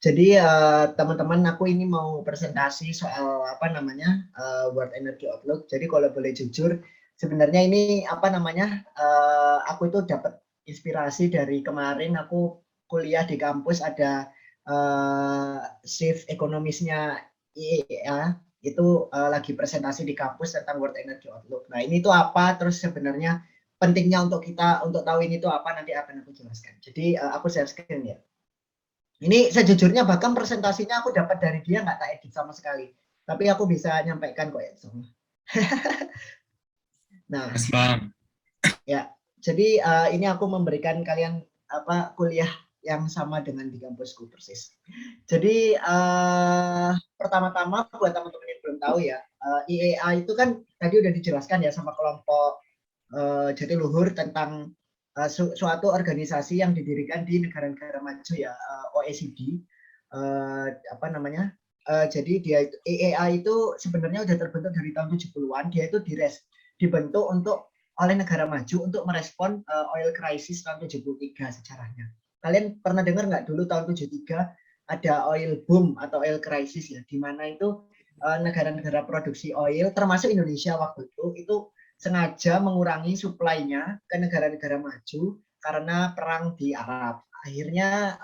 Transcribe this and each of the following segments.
Jadi teman-teman, aku ini mau presentasi soal apa namanya World Energy Outlook. Jadi kalau boleh jujur, sebenarnya ini apa namanya aku itu dapat inspirasi dari kemarin aku kuliah di kampus ada shift ekonomisnya IEA itu lagi presentasi di kampus tentang World Energy Outlook. Nah ini tuh apa? Terus sebenarnya pentingnya untuk kita untuk tahu ini tuh apa nanti akan aku jelaskan. Jadi aku share screen ya. Ini sejujurnya bahkan presentasinya aku dapat dari dia nggak tak edit sama sekali. Tapi aku bisa nyampaikan kok ya semua. Nah, Mas Bang, ya. Jadi ini aku memberikan kalian apa kuliah yang sama dengan di kampusku persis. Jadi pertama-tama buat teman-teman yang belum tahu ya, IEA itu kan tadi udah dijelaskan ya sama kelompok Jatiluhur tentang suatu organisasi yang didirikan di negara-negara maju ya, OECD. Apa namanya? Jadi dia itu EEA itu sebenarnya udah terbentuk dari tahun 70-an. Dia itu dibentuk untuk oleh negara maju untuk merespon oil crisis tahun 73 sejarahnya. Kalian pernah dengar nggak dulu tahun 73 ada oil boom atau oil crisis ya, di mana itu negara-negara produksi oil termasuk Indonesia waktu itu sengaja mengurangi suplainya ke negara-negara maju karena perang di Arab. Akhirnya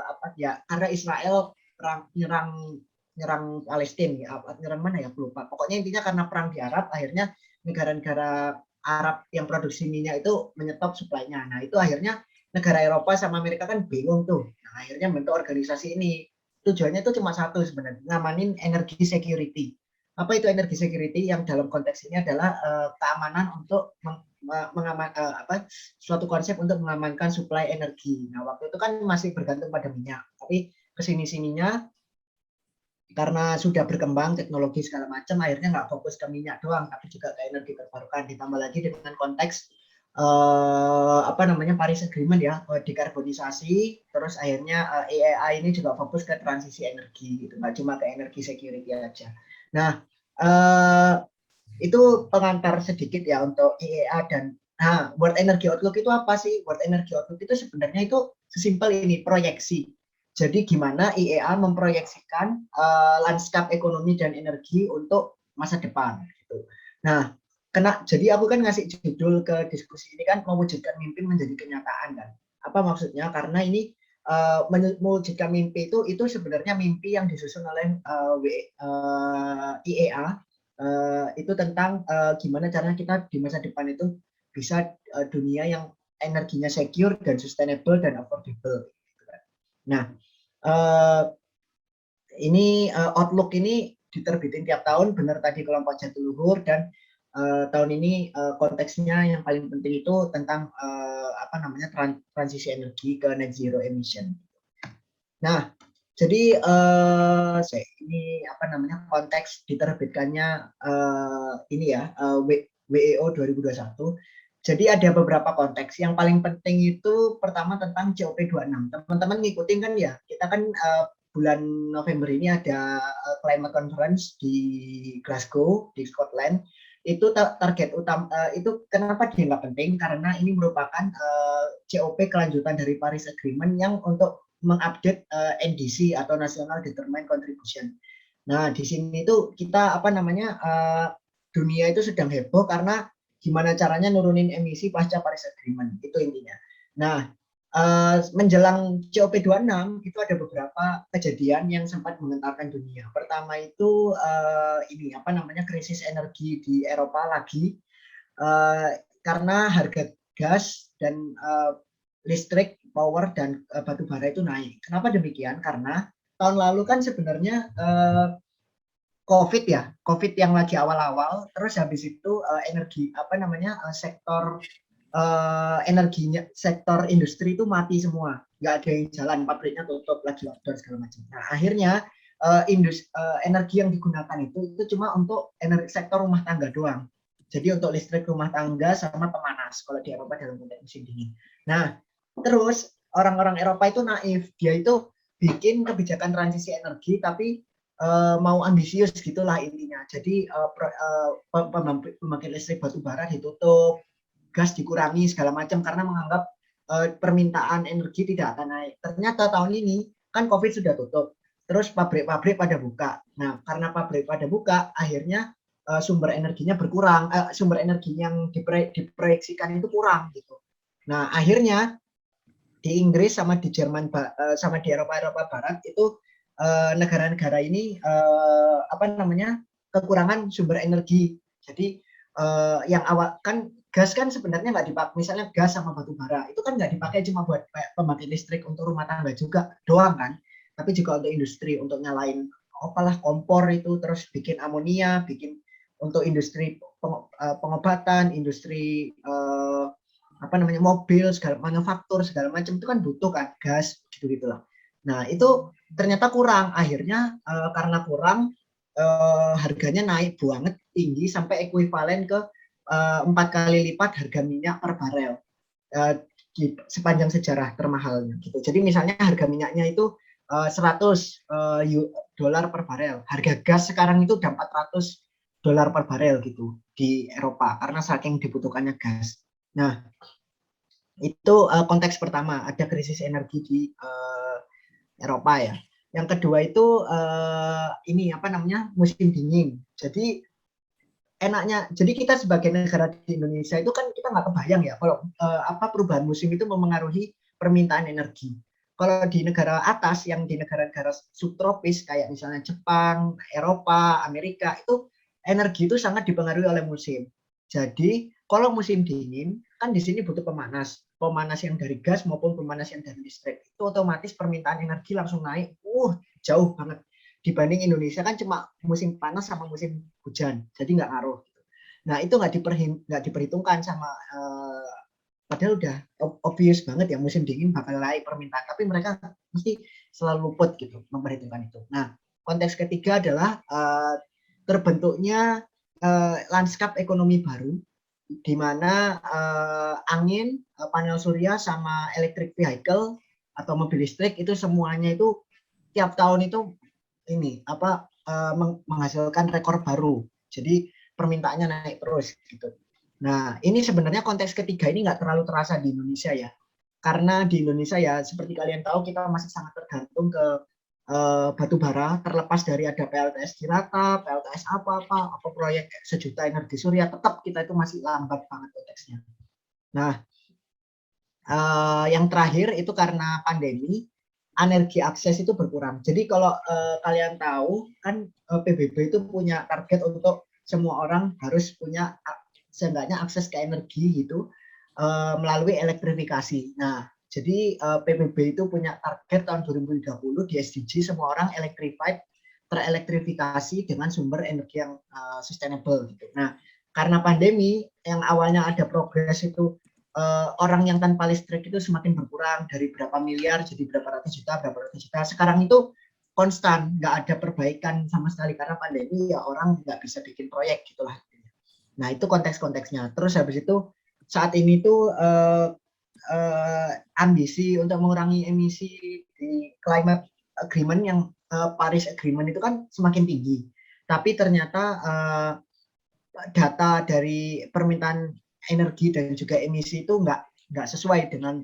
apa ya? Karena Israel perang nyerang Palestina ya, nyerang mana ya lupa. Pokoknya intinya karena perang di Arab, akhirnya negara-negara Arab yang produksi minyak itu menyetop suplainya. Nah itu akhirnya negara Eropa sama Amerika kan bingung tuh. Nah, akhirnya bentuk organisasi ini. Tujuannya itu cuma satu sebenarnya, ngamanin energi security. Apa itu energi security? Yang dalam konteks ini adalah keamanan untuk suatu konsep untuk mengamankan suplai energi. Nah waktu itu kan masih bergantung pada minyak, tapi kesini-sininya karena sudah berkembang teknologi segala macam, akhirnya nggak fokus ke minyak doang, tapi juga ke energi terbarukan. Ditambah lagi dengan konteks apa namanya Paris Agreement ya, dekarbonisasi. Terus akhirnya EEA ini juga fokus ke transisi energi, gitu, nggak cuma ke energi security aja. Nah, itu pengantar sedikit ya untuk IEA dan World Energy Outlook itu apa sih? World Energy Outlook itu sebenarnya itu sesimpel ini, proyeksi. Jadi gimana IEA memproyeksikan lanskap ekonomi dan energi untuk masa depan gitu. Nah, jadi aku kan ngasih judul ke diskusi ini kan mewujudkan mimpi menjadi kenyataan kan. Apa maksudnya? Karena ini mewujudkan mimpi itu sebenarnya mimpi yang disusun oleh IEA. Itu tentang gimana caranya kita di masa depan itu bisa dunia yang energinya secure dan sustainable dan affordable. Nah, ini Outlook ini diterbitin tiap tahun, benar tadi kelompok Jatiluhur, dan tahun ini konteksnya yang paling penting itu tentang apa namanya transisi energi ke net zero emission. Nah, jadi ini apa namanya konteks diterbitkannya ini ya WEO 2021. Jadi ada beberapa konteks. Yang paling penting itu pertama tentang COP26. Teman-teman ngikutin kan ya. Kita kan bulan November ini ada climate conference di Glasgow di Scotland. Itu target utama itu kenapa dia nggak penting? Karena ini merupakan COP kelanjutan dari Paris Agreement yang untuk mengupdate NDC atau National Determined Contribution. Nah, di sini itu kita apa namanya dunia itu sedang heboh karena gimana caranya nurunin emisi pasca Paris Agreement, itu intinya. Nah, menjelang COP26 itu ada beberapa kejadian yang sempat menggentarkan dunia. Pertama itu ini apa namanya krisis energi di Eropa lagi karena harga gas dan listrik, power dan batu bara itu naik. Kenapa demikian? Karena tahun lalu kan sebenarnya COVID ya, COVID yang lagi awal-awal, terus habis itu energi apa namanya sektor energinya, sektor industri itu mati semua, nggak ada yang jalan, pabriknya tutup, lagi lockdown segala macam. Nah akhirnya energi yang digunakan itu cuma untuk energi sektor rumah tangga doang. Jadi untuk listrik rumah tangga sama pemanas kalau di Eropa dalam konteks musim dingin. Nah terus orang-orang Eropa itu naif, dia itu bikin kebijakan transisi energi tapi mau ambisius gitulah intinya. Jadi pembangkit listrik batu bara ditutup, gas dikurangi segala macam karena menganggap permintaan energi tidak akan naik. Ternyata tahun ini kan COVID sudah tutup, terus pabrik-pabrik pada buka. Nah, karena pabrik pada buka, akhirnya sumber energinya berkurang, sumber energi yang diproyeksikan itu kurang gitu. Nah, akhirnya di Inggris sama di Jerman sama di Eropa Barat itu negara-negara ini kekurangan sumber energi. Jadi yang awal kan gas kan sebenarnya nggak dipakai, misalnya gas sama batu bara itu kan nggak dipakai cuma buat pembangkit listrik untuk rumah tangga juga doang kan, tapi juga untuk industri, untuk nyalain apalah kompor itu, terus bikin amonia, bikin untuk industri pengobatan, industri mobil, segala manufaktur segala macam itu kan butuh kan gas gitu lah. Nah itu ternyata kurang, akhirnya karena kurang harganya naik banget tinggi sampai ekuivalen ke 4 kali lipat harga minyak per barel di sepanjang sejarah termahalnya gitu. Jadi misalnya harga minyaknya itu 100 dolar per barel, harga gas sekarang itu udah 400 dolar per barel gitu di Eropa karena saking dibutuhkannya gas. Nah itu konteks pertama, ada krisis energi di Eropa ya. Yang kedua itu musim dingin. Jadi enaknya, jadi kita sebagai negara di Indonesia itu kan kita nggak kebayang ya kalau perubahan musim itu memengaruhi permintaan energi. Kalau di negara atas, yang di negara-negara subtropis kayak misalnya Jepang, Eropa, Amerika, itu energi itu sangat dipengaruhi oleh musim. Jadi kalau musim dingin kan di sini butuh pemanas yang dari gas maupun pemanas yang dari listrik. Itu otomatis permintaan energi langsung naik, jauh banget. Dibanding Indonesia kan cuma musim panas sama musim hujan, jadi nggak ngaruh. Nah itu nggak diperhitungkan sama padahal udah obvious banget ya musim dingin bakal naik permintaan, tapi mereka mesti selalu luput gitu memperhitungkan itu. Nah konteks ketiga adalah terbentuknya lanskap ekonomi baru di mana angin, panel surya sama electric vehicle atau mobil listrik itu semuanya itu tiap tahun itu menghasilkan rekor baru. Jadi permintaannya naik terus gitu. Nah, ini sebenarnya konteks ketiga ini nggak terlalu terasa di Indonesia ya. Karena di Indonesia ya seperti kalian tahu kita masih sangat tergantung ke batu bara, terlepas dari ada PLTS Cirata, PLTS apa proyek sejuta energi surya, tetap kita itu masih lambat banget konteksnya. Nah, yang terakhir itu karena pandemi, energi akses itu berkurang. Jadi kalau kalian tahu kan PBB itu punya target untuk semua orang harus punya seenggaknya akses ke energi gitu melalui elektrifikasi. Nah, jadi PBB itu punya target tahun 2030 di SDG semua orang terelektrifikasi dengan sumber energi yang sustainable gitu. Nah, karena pandemi yang awalnya ada progres itu orang yang tanpa listrik itu semakin berkurang dari berapa miliar jadi berapa ratus juta. Sekarang itu konstan, nggak ada perbaikan sama sekali karena pandemi ya orang nggak bisa bikin proyek gitulah. Nah itu konteks-konteksnya. Terus habis itu saat ini tuh ambisi untuk mengurangi emisi di climate agreement yang Paris Agreement itu kan semakin tinggi. Tapi ternyata data dari permintaan energi dan juga emisi itu nggak sesuai dengan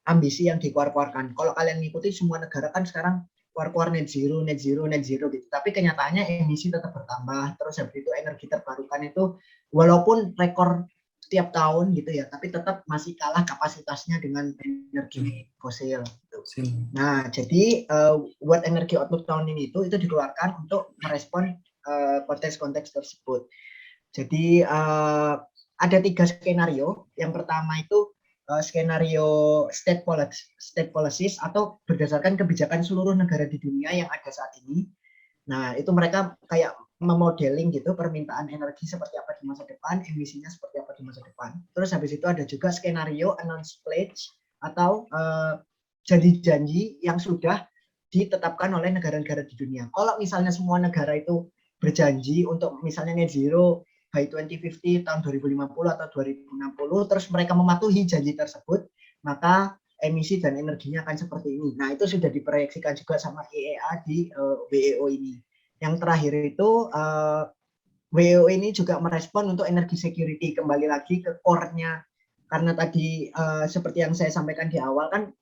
ambisi yang dikeluarkan. Kalau kalian ngikuti semua negara kan sekarang keluar net zero gitu. Tapi kenyataannya emisi tetap bertambah. Terus habis itu energi terbarukan itu walaupun rekor setiap tahun gitu ya, tapi tetap masih kalah kapasitasnya dengan energi fosil. Gitu. Nah, jadi World Energy Outlook tahun ini itu dikeluarkan untuk merespon konteks-konteks tersebut. Jadi ada 3 skenario. Yang pertama itu skenario state policies atau berdasarkan kebijakan seluruh negara di dunia yang ada saat ini. Nah, itu mereka kayak memodeling gitu permintaan energi seperti apa di masa depan, emisinya seperti apa di masa depan. Terus habis itu ada juga skenario announced pledge atau janji-janji yang sudah ditetapkan oleh negara-negara di dunia. Kalau misalnya semua negara itu berjanji untuk misalnya net zero by 2050 tahun 2050 atau 2060, terus mereka mematuhi janji tersebut, maka emisi dan energinya akan seperti ini. Nah, itu sudah diproyeksikan juga sama IEA di WEO ini. Yang terakhir itu WEO ini juga merespon untuk energi security, kembali lagi ke core-nya. Karena tadi seperti yang saya sampaikan di awal kan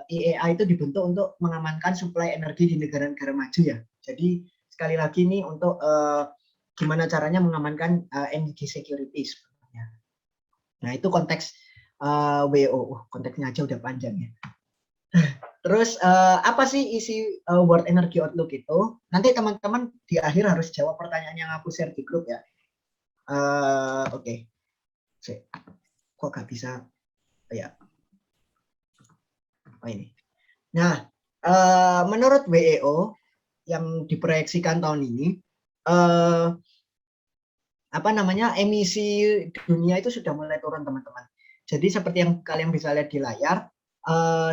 IEA itu dibentuk untuk mengamankan suplai energi di negara-negara maju ya. Jadi sekali lagi nih untuk gimana caranya mengamankan energy security sebenarnya. Nah itu konteks WO, konteksnya aja udah panjang ya. Terus apa sih isi World Energy Outlook itu? Nanti teman-teman di akhir harus jawab pertanyaan yang aku share di grup ya. Oke. Kok gak bisa? Ya. Oh ini. Nah, menurut WEO yang diproyeksikan tahun ini, apa namanya, emisi dunia itu sudah mulai turun teman-teman. Jadi seperti yang kalian bisa lihat di layar,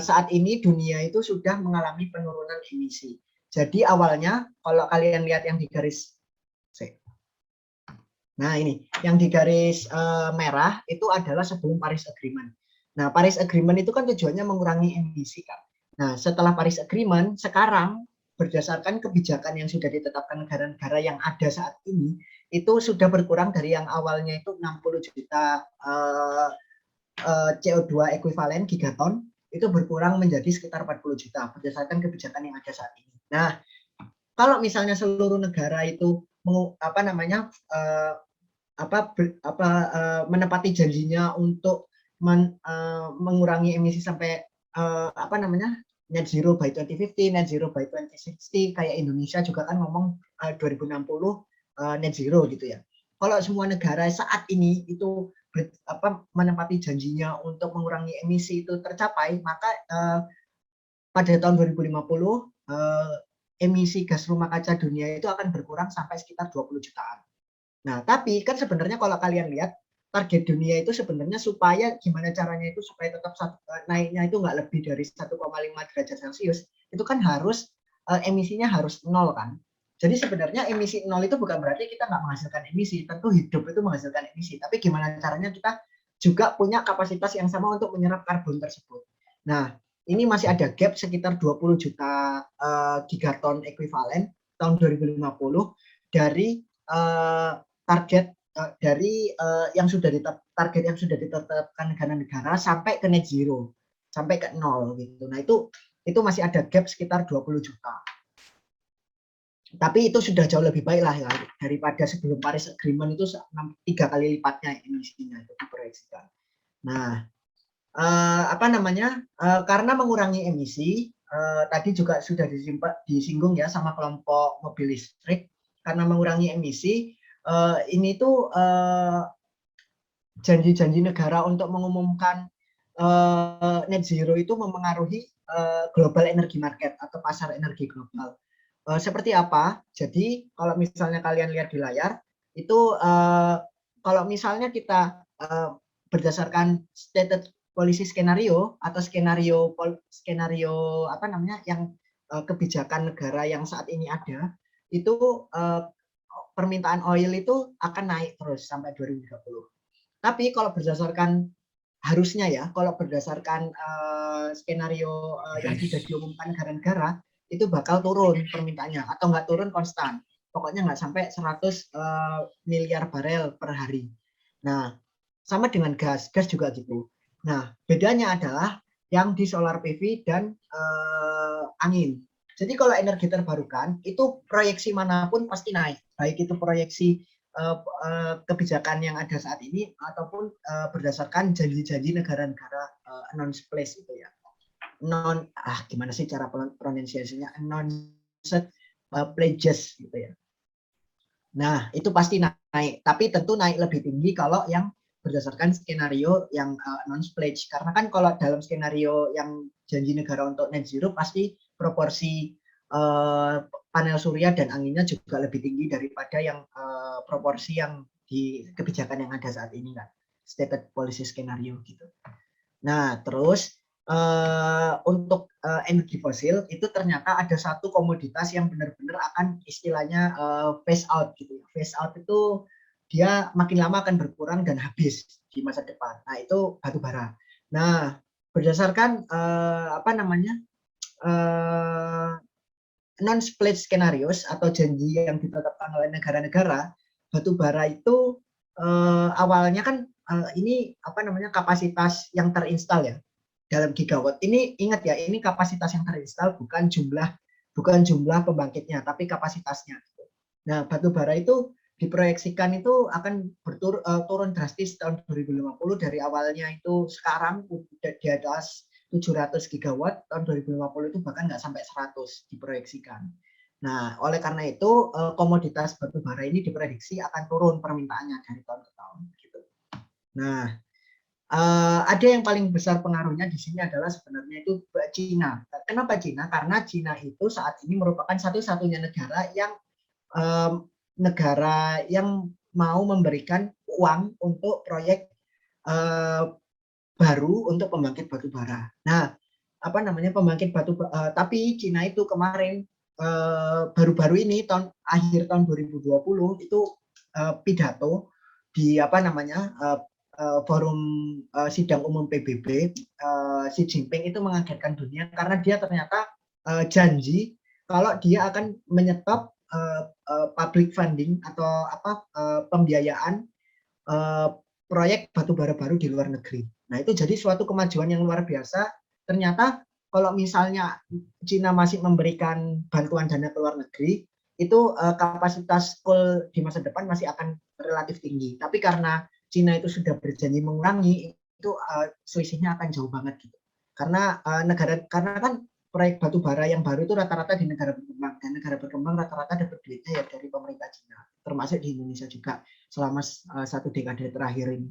saat ini dunia itu sudah mengalami penurunan emisi. Jadi awalnya kalau kalian lihat yang di garis, nah ini yang di garis merah itu adalah sebelum Paris Agreement. Nah Paris Agreement itu kan tujuannya mengurangi emisi kan. Nah setelah Paris Agreement sekarang berdasarkan kebijakan yang sudah ditetapkan negara-negara yang ada saat ini itu sudah berkurang dari yang awalnya itu 60 juta CO2 ekuivalen gigaton itu berkurang menjadi sekitar 40 juta berdasarkan kebijakan yang ada saat ini. Nah, kalau misalnya seluruh negara itu menepati janjinya untuk mengurangi emisi sampai net zero by 2050, net zero by 2060, kayak Indonesia juga kan ngomong 2060 net zero gitu ya. Kalau semua negara saat ini itu menepati janjinya untuk mengurangi emisi itu tercapai, maka pada tahun 2050 emisi gas rumah kaca dunia itu akan berkurang sampai sekitar 20 jutaan. Nah, tapi kan sebenarnya kalau kalian lihat target dunia itu sebenarnya supaya gimana caranya itu supaya tetap naiknya itu nggak lebih dari 1,5 derajat Celcius, itu kan harus emisinya harus nol kan. Jadi sebenarnya emisi nol itu bukan berarti kita nggak menghasilkan emisi, tentu hidup itu menghasilkan emisi, tapi gimana caranya kita juga punya kapasitas yang sama untuk menyerap karbon tersebut. Nah, ini masih ada gap sekitar 20 juta gigaton ekuivalen tahun 2050 dari target dari yang sudah target yang sudah ditetapkan negara-negara sampai ke net zero, sampai ke nol gitu. Nah, itu masih ada gap sekitar 20 juta. Tapi itu sudah jauh lebih baik lah ya, daripada sebelum Paris Agreement itu 3 kali lipatnya emisinya itu diproyeksikan. Nah, karena mengurangi emisi, tadi juga sudah disinggung ya sama kelompok mobil listrik, karena mengurangi emisi, ini tuh janji-janji negara untuk mengumumkan net zero itu memengaruhi global energy market atau pasar energi global. Seperti apa? Jadi kalau misalnya kalian lihat di layar itu kalau misalnya kita berdasarkan stated policy skenario atau skenario yang kebijakan negara yang saat ini ada itu permintaan oil itu akan naik terus sampai 2030. Tapi kalau berdasarkan harusnya ya, kalau berdasarkan skenario yang sudah diumumkan negara-negara itu bakal turun permintaannya atau nggak turun konstan. Pokoknya nggak sampai 100 miliar barel per hari. Nah, sama dengan gas juga gitu. Nah, bedanya adalah yang di solar PV dan angin. Jadi kalau energi terbarukan itu proyeksi manapun pasti naik, baik itu proyeksi kebijakan yang ada saat ini ataupun berdasarkan janji-janji negara-negara non-place itu ya. Gimana sih cara pronunciasinya? Non-set pledges gitu ya. Nah, itu pasti naik, tapi tentu naik lebih tinggi kalau yang berdasarkan skenario yang non-pledge. Karena kan kalau dalam skenario yang janji negara untuk net zero pasti proporsi panel surya dan anginnya juga lebih tinggi daripada yang proporsi yang di kebijakan yang ada saat ini kan, stated policy skenario gitu. Nah, terus untuk energi fosil itu ternyata ada satu komoditas yang benar-benar akan istilahnya phase out gitu. Phase out itu dia makin lama akan berkurang dan habis di masa depan. Nah, itu batu bara. Nah, berdasarkan non-split scenarios atau janji yang ditetapkan oleh negara-negara, batu bara itu awalnya kan ini kapasitas yang terinstal ya. dalam gigawatt. Ini ingat ya, ini kapasitas yang terinstal, bukan jumlah pembangkitnya, tapi kapasitasnya. Nah, batu bara itu diproyeksikan itu akan turun drastis tahun 2050, dari awalnya itu sekarang udah di atas 700 gigawatt, tahun 2050 itu bahkan nggak sampai 100 diproyeksikan. Nah, oleh karena itu komoditas batu bara ini diprediksi akan turun permintaannya dari tahun ke tahun. Gitu. Nah, ada yang paling besar pengaruhnya di sini adalah sebenarnya itu Cina. Kenapa Cina? Karena Cina itu saat ini merupakan satu-satunya negara yang mau memberikan uang untuk proyek baru untuk pembangkit batu bara. Nah, apa namanya pembangkit tapi Cina itu kemarin baru-baru ini akhir tahun 2020 itu pidato di apa namanya forum sidang umum PBB, Xi Jinping itu mengagetkan dunia karena dia ternyata janji kalau dia akan menyetop public funding atau pembiayaan proyek batubara baru di luar negeri. Nah, itu jadi suatu kemajuan yang luar biasa. Ternyata kalau misalnya Cina masih memberikan bantuan dana ke luar negeri, itu kapasitas coal di masa depan masih akan relatif tinggi. Tapi karena Cina itu sudah berjanji mengurangi, itu selisihnya akan jauh banget gitu. Karena karena kan proyek batu bara yang baru itu rata-rata di negara berkembang, dan negara berkembang rata-rata dapat duitnya ya dari pemerintah Cina, termasuk di Indonesia juga selama 1 dekade terakhir ini.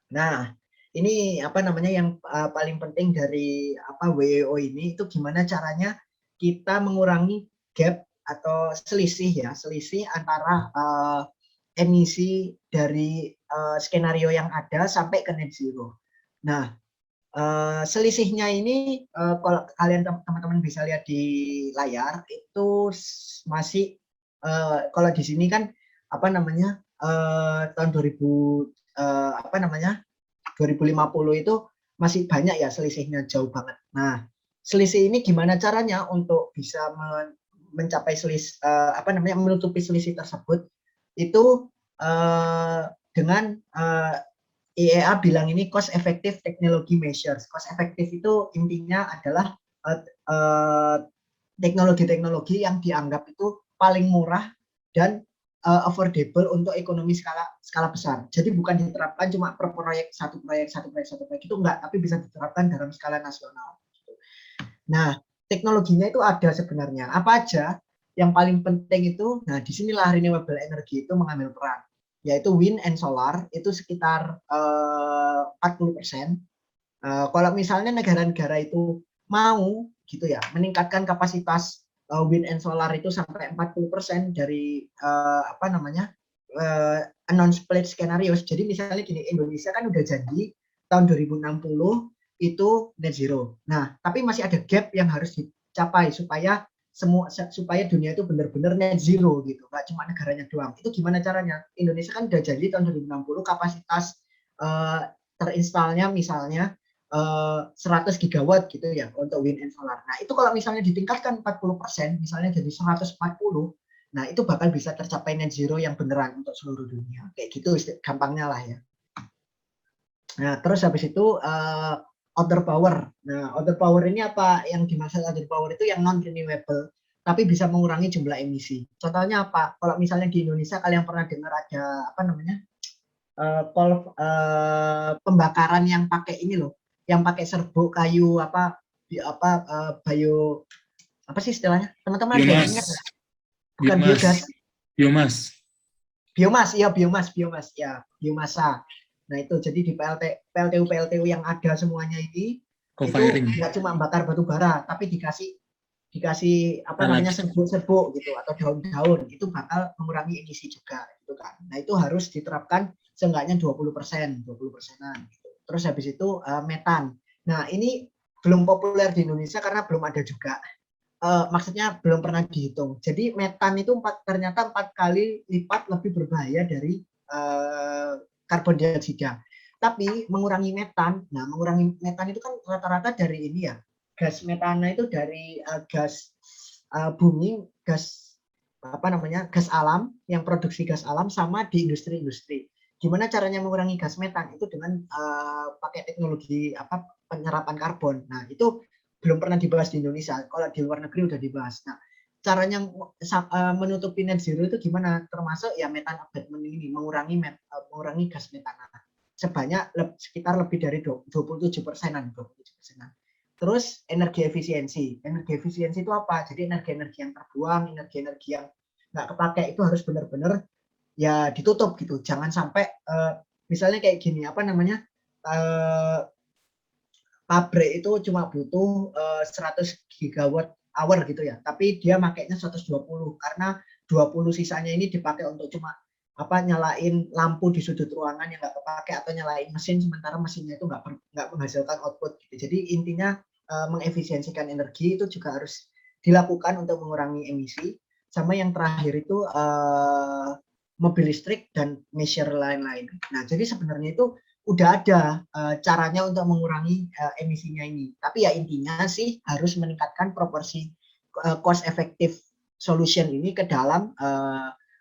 Nah, ini apa namanya yang paling penting dari WEO ini, itu gimana caranya kita mengurangi gap atau selisih antara emisi dari skenario yang ada sampai ke net zero. Nah, selisihnya ini kalau kalian teman-teman bisa lihat di layar itu masih kalau di sini kan tahun 2050 itu masih banyak ya selisihnya, jauh banget. Nah, selisih ini gimana caranya untuk bisa mencapai menutupi selisih tersebut itu dengan IEA bilang ini cost effective technology measures. Cost effective itu intinya adalah teknologi-teknologi yang dianggap itu paling murah dan affordable untuk ekonomi skala besar. Jadi bukan diterapkan cuma per proyek satu proyek itu enggak, tapi bisa diterapkan dalam skala nasional. Nah, teknologinya itu ada sebenarnya. Apa aja? Yang paling penting itu, nah disinilah renewable energy itu mengambil peran, yaitu wind and solar itu sekitar 40%. Kalau misalnya negara-negara itu mau gitu ya meningkatkan kapasitas wind and solar itu sampai 40% dari announced pledge scenarios. Jadi misalnya gini, Indonesia kan udah janji tahun 2060 itu net zero. Nah, tapi masih ada gap yang harus dicapai supaya dunia itu benar-benar net zero gitu, nggak cuma negaranya doang. Itu gimana caranya? Indonesia kan udah janji tahun 2060 kapasitas terinstalnya misalnya 100 gigawatt gitu ya untuk wind and solar. Nah, itu kalau misalnya ditingkatkan 40%, misalnya jadi 140, nah itu bakal bisa tercapai net zero yang beneran untuk seluruh dunia. Kayak gitu gampangnya lah ya. Nah, terus habis itu other power. Nah, other power ini apa yang dimaksud other power itu yang non renewable tapi bisa mengurangi jumlah emisi. Contohnya apa? Kalau misalnya di Indonesia kalian pernah dengar ada pembakaran yang pakai ini loh, yang pakai serbuk kayu bio apa sih istilahnya? Teman-teman ada yang ingat nggak? Bukan biogas. Biomas ya, biomasa. Nah, itu jadi di PLTU yang ada semuanya ini itu nggak cuma bakar batu bara, tapi dikasih serbuk gitu atau daun-daun, itu bakal mengurangi emisi juga gitu kan. Nah, itu harus diterapkan seenggaknya 20%, 20%-an gitu. Terus habis itu metan. Nah, ini belum populer di Indonesia karena belum ada juga. Maksudnya belum pernah dihitung. Jadi metan itu ternyata 4 kali lipat lebih berbahaya dari karbon dioksida. Tapi mengurangi metan itu kan rata-rata dari ini ya. Gas metana itu dari gas bumi, gas alam yang produksi gas alam sama di industri-industri. gimana caranya mengurangi gas metan itu dengan pakai teknologi penyerapan karbon. Nah, itu belum pernah dibahas di Indonesia. Kalau di luar negeri udah dibahas. Nah, caranya menutupi net zero itu gimana? Termasuk ya metan abatement ini, mengurangi gas metana sebanyak sekitar lebih dari 27%-an. Terus energi efisiensi. Energi efisiensi itu apa? Jadi energi-energi yang terbuang, energi-energi yang nggak kepakai itu harus benar-benar ya ditutup gitu. Jangan sampai misalnya kayak gini, pabrik itu cuma butuh 100 gigawatt hour gitu ya, tapi dia makainya 120 karena 20 sisanya ini dipakai untuk cuma nyalain lampu di sudut ruangan yang nggak kepakai atau nyalain mesin sementara mesinnya itu nggak menghasilkan output gitu. Jadi intinya mengefisiensikan energi itu juga harus dilakukan untuk mengurangi emisi. Sama yang terakhir itu mobil listrik dan measure lain-lain. Nah, jadi sebenarnya itu udah ada caranya untuk mengurangi emisinya ini. Tapi ya intinya sih harus meningkatkan proporsi cost effective solution ini ke dalam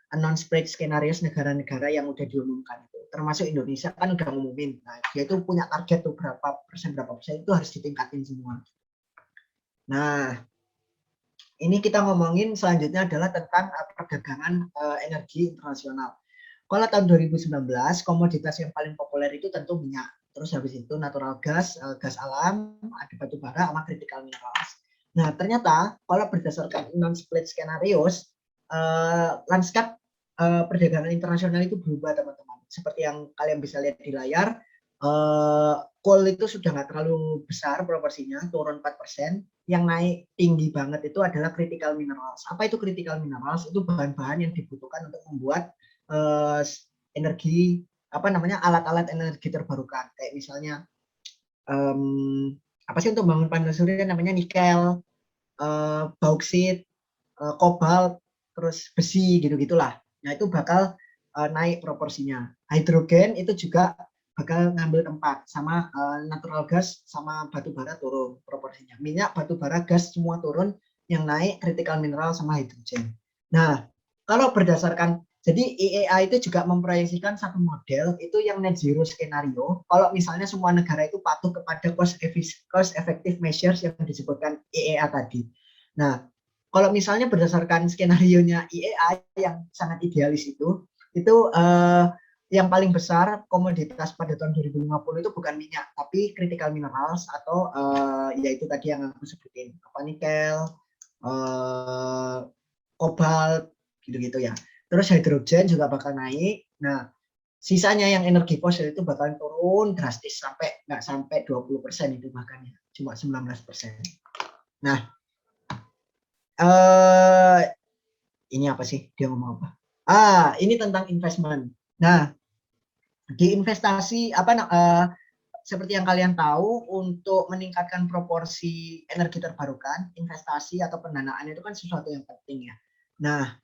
non-spread skenario negara-negara yang udah diumumkan itu. Termasuk Indonesia kan udah ngumumin. Nah, dia itu punya target tuh berapa persen itu harus ditingkatin semua. Nah, ini kita ngomongin selanjutnya adalah tentang perdagangan energi internasional. Kalau tahun 2019 komoditas yang paling populer itu tentu minyak. Terus habis itu natural gas, gas alam, ada batu bara, sama critical minerals. Nah, ternyata kalau berdasarkan non-split scenarios, lanskap perdagangan internasional itu berubah, teman-teman. Seperti yang kalian bisa lihat di layar, coal itu sudah nggak terlalu besar proporsinya, turun 4%. Yang naik tinggi banget itu adalah critical minerals. Apa itu critical minerals? Itu bahan-bahan yang dibutuhkan untuk membuat energi alat-alat energi terbarukan, kayak misalnya apa sih untuk bangun panel surya namanya nikel, bauksit, kobalt, terus besi gitu-gitulah. Nah, itu bakal naik proporsinya. Hidrogen itu juga bakal ngambil tempat, sama natural gas sama batu bara turun proporsinya. Minyak, batu bara, gas semua turun, yang naik critical mineral sama hidrogen. Nah, kalau berdasarkan jadi IEA itu juga memproyeksikan satu model itu yang net zero skenario. Kalau misalnya semua negara itu patuh kepada cost effective measures yang disebutkan IEA tadi. Nah, kalau misalnya berdasarkan skenario-nya IEA yang sangat idealis itu yang paling besar komoditas pada tahun 2050 itu bukan minyak, tapi critical minerals atau yaitu tadi yang aku sebutin, nikel, kobalt, gitu-gitu ya. Terus hidrogen juga bakal naik. Nah, sisanya yang energi fosil itu bakal turun drastis nggak sampai 20% itu bahkan ya, cuma 19%. Nah, ini apa sih? Dia ngomong apa? Ini tentang investment. Nah, di investasi seperti yang kalian tahu, untuk meningkatkan proporsi energi terbarukan, investasi atau pendanaan itu kan sesuatu yang penting ya. Nah,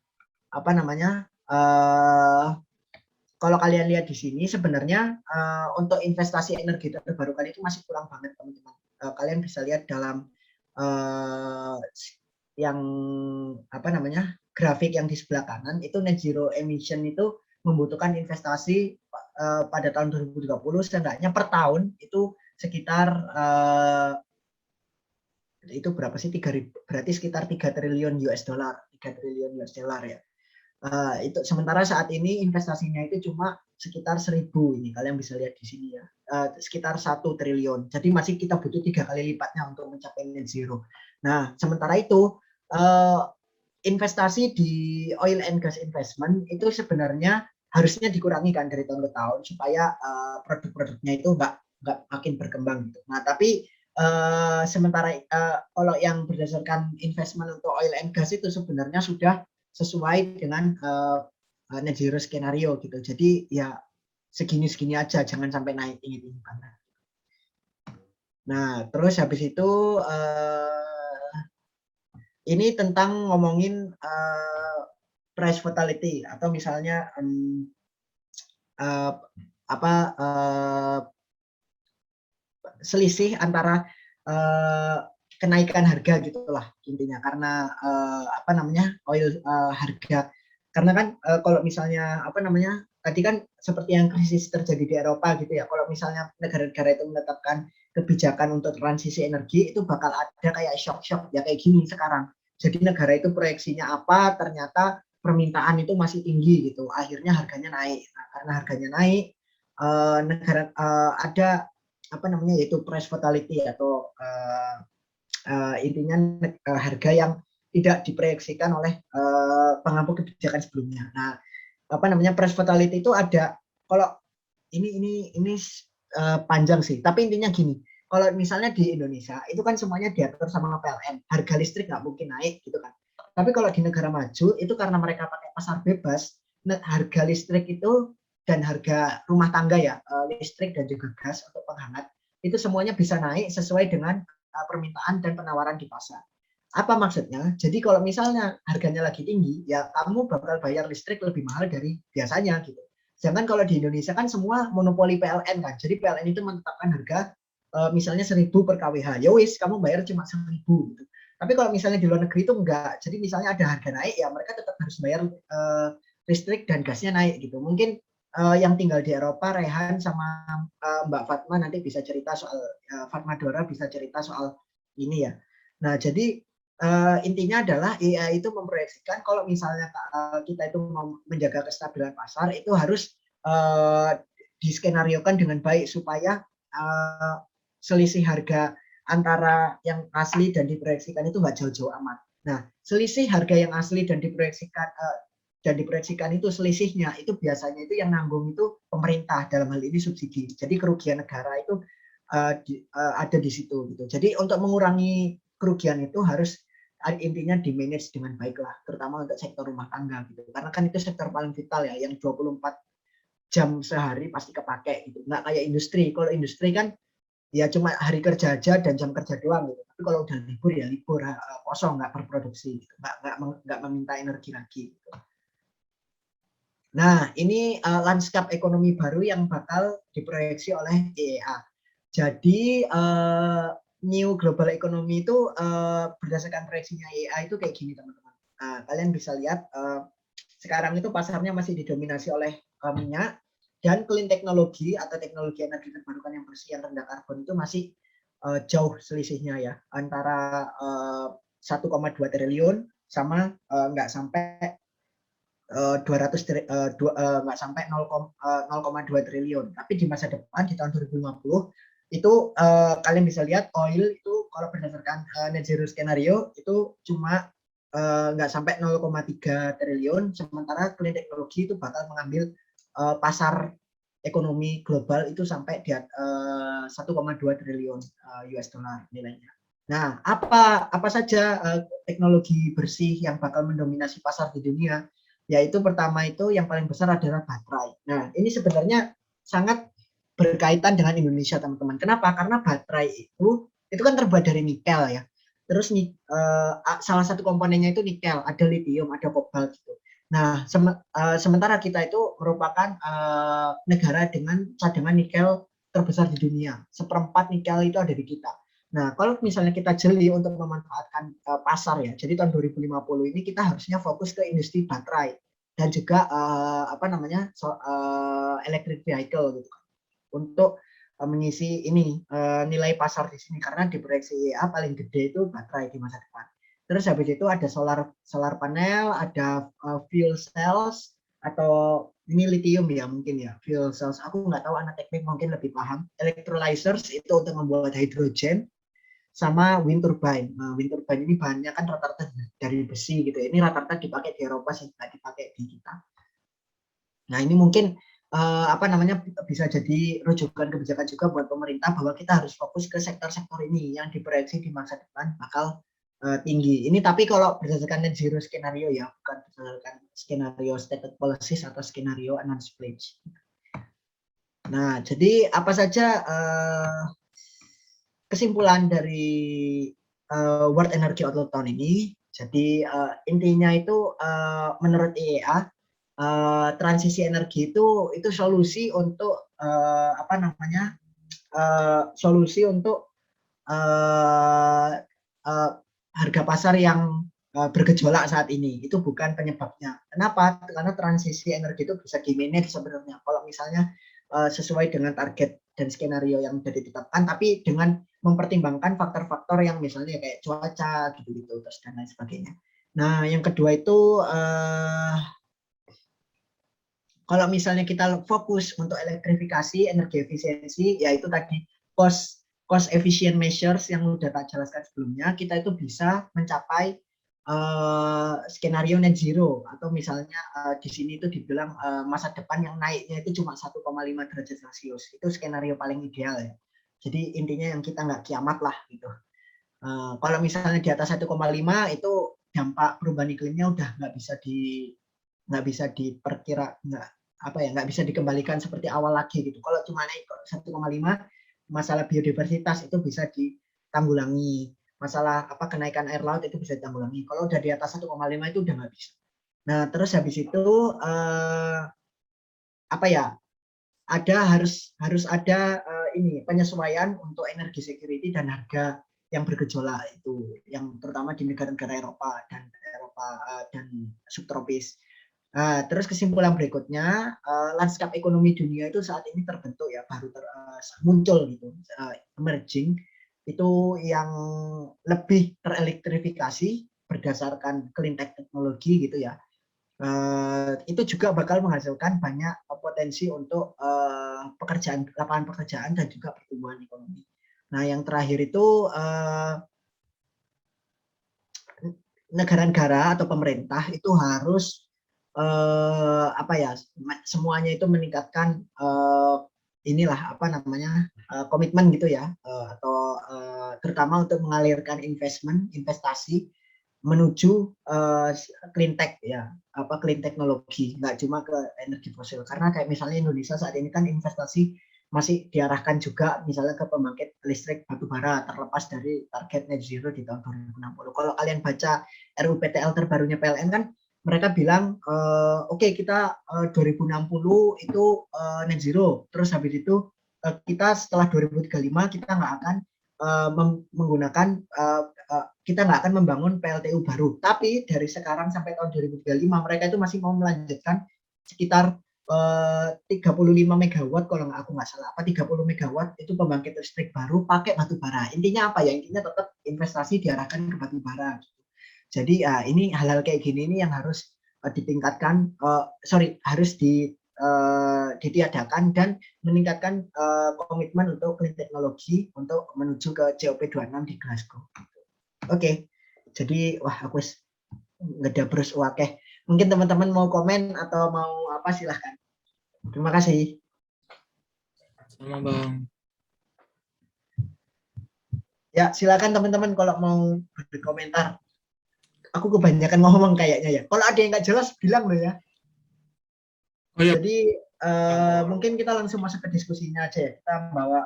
kalau kalian lihat di sini sebenarnya untuk investasi energi terbarukan itu masih kurang banget, teman-teman. Kalian bisa lihat dalam yang grafik yang di sebelah kanan itu net zero emission itu membutuhkan investasi pada tahun 2030 setidaknya per tahun itu sekitar itu berapa sih, berarti sekitar 3 triliun US dollar, 3 triliun US dollar ya. Itu sementara saat ini investasinya itu cuma sekitar 1.000, ini kalian bisa lihat di sini ya, sekitar 1 triliun. Jadi masih kita butuh 3 kali lipatnya untuk mencapai net zero. Nah, sementara itu investasi di oil and gas investment itu sebenarnya harusnya dikurangi kan dari tahun ke tahun supaya produk-produknya itu nggak makin berkembang gitu. Nah, tapi sementara kalau yang berdasarkan investment untuk oil and gas itu sebenarnya sudah sesuai dengan net zero skenario gitu. Jadi ya segini-segini aja, jangan sampai naik tinggi-tinggi banget. Nah, terus habis itu ini tentang ngomongin price volatility atau misalnya selisih antara kenaikan harga gitulah intinya, karena oil harga, karena kan kalau misalnya tadi kan seperti yang krisis terjadi di Eropa gitu ya. Kalau misalnya negara-negara itu menetapkan kebijakan untuk transisi energi, itu bakal ada kayak shock-shock ya kayak gini sekarang. Jadi negara itu proyeksinya apa, ternyata permintaan itu masih tinggi gitu. Akhirnya harganya naik. Nah, karena harganya naik, negara ada apa namanya yaitu price volatility atau intinya harga yang tidak diproyeksikan oleh pengampu kebijakan sebelumnya. Nah, apa namanya price volatility itu ada kalau ini panjang sih, tapi intinya gini. Kalau misalnya di Indonesia itu kan semuanya diatur sama PLN, harga listrik nggak mungkin naik gitu kan. Tapi kalau di negara maju itu karena mereka pakai pasar bebas, harga listrik itu dan harga rumah tangga ya, listrik dan juga gas untuk penghangat itu semuanya bisa naik sesuai dengan permintaan dan penawaran di pasar. Apa maksudnya? Jadi kalau misalnya harganya lagi tinggi, ya kamu bakal bayar listrik lebih mahal dari biasanya gitu. Sedangkan kalau di Indonesia kan semua monopoli PLN kan. Jadi PLN itu menetapkan harga misalnya 1.000 per kWh. Ya wis, kamu bayar cuma 1.000 gitu. Tapi kalau misalnya di luar negeri itu enggak. Jadi misalnya ada harga naik, ya mereka tetap harus bayar listrik dan gasnya naik gitu. Mungkin yang tinggal di Eropa, Rehan sama Mbak Fatma nanti bisa cerita soal Fatma Dora bisa cerita soal ini ya. Nah, jadi intinya adalah AI itu memproyeksikan kalau misalnya kita itu mau menjaga kestabilan pasar itu harus diskenariokan dengan baik supaya selisih harga antara yang asli dan diproyeksikan itu nggak jauh-jauh amat. Nah, selisih harga yang asli dan diproyeksikan itu selisihnya itu biasanya itu yang nanggung itu pemerintah dalam hal ini subsidi. Jadi kerugian negara itu ada di situ gitu. Jadi untuk mengurangi kerugian itu harus intinya di manage dengan baik lah, terutama untuk sektor rumah tangga gitu. Karena kan itu sektor paling vital ya, yang 24 jam sehari pasti kepake gitu. Nggak kayak industri. Kalau industri kan ya cuma hari kerja aja dan jam kerja doang gitu. Tapi kalau udah libur ya libur kosong, nggak berproduksi gitu. Nggak meminta energi lagi gitu. Nah, ini lanskap ekonomi baru yang bakal diproyeksi oleh IEA. Jadi new global economy itu berdasarkan proyeksinya IEA itu kayak gini teman-teman. Nah, kalian bisa lihat sekarang itu pasarnya masih didominasi oleh minyak dan clean teknologi atau teknologi energi terbarukan yang bersih yang rendah karbon itu masih jauh selisihnya ya antara 1,2 triliun sama nggak sampai 200 nggak sampai 0,2 triliun. Tapi di masa depan di tahun 2050 itu kalian bisa lihat oil itu kalau berdasarkan net zero skenario itu cuma nggak sampai 0,3 triliun, sementara clean teknologi itu bakal mengambil pasar ekonomi global itu sampai di 1,2 triliun US dollar nilainya. Nah, apa saja teknologi bersih yang bakal mendominasi pasar di dunia? Yaitu pertama itu yang paling besar adalah baterai. Nah, ini sebenarnya sangat berkaitan dengan Indonesia, teman-teman. Kenapa? Karena baterai itu kan terbuat dari nikel ya. Terus salah satu komponennya itu nikel, ada lithium, ada kobalt gitu. Nah, sementara kita itu merupakan negara dengan cadangan nikel terbesar di dunia. 1/4 nikel itu ada di kita. Nah, kalau misalnya kita jeli untuk memanfaatkan pasar ya, jadi tahun 2050 ini kita harusnya fokus ke industri baterai dan juga apa namanya electric vehicle gitu untuk mengisi ini nilai pasar di sini karena di proyeksi IEA paling gede itu baterai di masa depan. Terus habis itu ada solar panel, ada fuel cells atau ini lithium ya mungkin ya fuel cells. Aku nggak tahu anak teknik mungkin lebih paham. Electrolyzers itu untuk membuat hidrogen sama wind turbine. Nah, wind turbine ini bahannya kan rata-rata dari besi gitu ya. Ini rata-rata dipakai di Eropa sih, nggak dipakai di kita. Nah, ini mungkin apa namanya bisa jadi rujukan kebijakan juga buat pemerintah bahwa kita harus fokus ke sektor-sektor ini yang diproyeksi di masa depan bakal tinggi. Ini tapi kalau berdasarkan net zero skenario ya, bukan berdasarkan skenario stated policies atau skenario announced pledge. Nah, jadi apa saja kesimpulan dari World Energy Outlook tahun ini. Jadi intinya itu menurut IEA transisi energi itu solusi untuk apa namanya solusi untuk harga pasar yang bergejolak saat ini. Itu bukan penyebabnya. Kenapa? Karena transisi energi itu bisa di-manage sebenarnya. Kalau misalnya sesuai dengan target dan skenario yang sudah ditetapkan, tapi dengan mempertimbangkan faktor-faktor yang misalnya kayak cuaca gitu-gitu terus dan lain sebagainya. Nah, yang kedua itu kalau misalnya kita fokus untuk elektrifikasi, energi efisiensi, yaitu tadi cost efficient measures yang sudah tak jelaskan sebelumnya, kita itu bisa mencapai skenario net zero, atau misalnya di sini itu dibilang masa depan yang naiknya itu cuma 1,5 derajat Celcius. Itu skenario paling ideal ya. Jadi intinya yang kita nggak kiamat lah gitu. Kalau misalnya di atas 1,5 itu dampak perubahan iklimnya udah nggak bisa diperkira, nggak bisa dikembalikan seperti awal lagi gitu. Kalau cuma naik 1,5, masalah biodiversitas itu bisa ditanggulangi, masalah kenaikan air laut itu bisa ditanggulangi. Kalau udah di atas 1,5 itu udah nggak bisa. Nah, terus habis itu harus ada ini penyesuaian untuk energi security dan harga yang bergejolak itu, yang terutama di negara-negara Eropa dan subtropis. Terus kesimpulan berikutnya, lanskap ekonomi dunia itu saat ini terbentuk ya, baru muncul gitu, emerging, itu yang lebih terelektrifikasi berdasarkan clean tech teknologi gitu ya. Itu juga bakal menghasilkan banyak potensi untuk lapangan pekerjaan dan juga pertumbuhan ekonomi. Nah, yang terakhir itu negara-negara atau pemerintah itu harus semuanya itu meningkatkan komitmen gitu ya, atau terutama untuk mengalirkan investasi menuju clean tech ya, clean teknologi, nggak cuma ke energi fosil. Karena kayak misalnya Indonesia saat ini kan investasi masih diarahkan juga misalnya ke pembangkit listrik batu bara, terlepas dari target net zero di tahun 2060. Kalau kalian baca RUPTL terbarunya PLN kan mereka bilang oke, kita 2060 itu net zero, terus habis itu kita setelah 2035 kita nggak akan menggunakan kita nggak akan membangun PLTU baru, tapi dari sekarang sampai tahun 2035 mereka itu masih mau melanjutkan sekitar 35 megawatt kalau aku nggak salah, 30 megawatt itu pembangkit listrik baru pakai batu bara. Intinya apa ya? Intinya tetap investasi diarahkan ke batu bara. Jadi ini hal-hal kayak gini ini yang harus ditingkatkan, harus ditiadakan dan meningkatkan komitmen untuk clean teknologi untuk menuju ke COP26 di Glasgow. Oke, jadi aku ngedabrus wakeh. Mungkin teman-teman mau komen atau mau apa, silahkan. Terima kasih. Sama Bang. Ya, silakan teman-teman kalau mau berkomentar. Aku kebanyakan ngomong kayaknya ya. Kalau ada yang nggak jelas bilang loh ya. Oh, iya. Jadi mungkin kita langsung masuk ke diskusinya aja ya. Kita bawa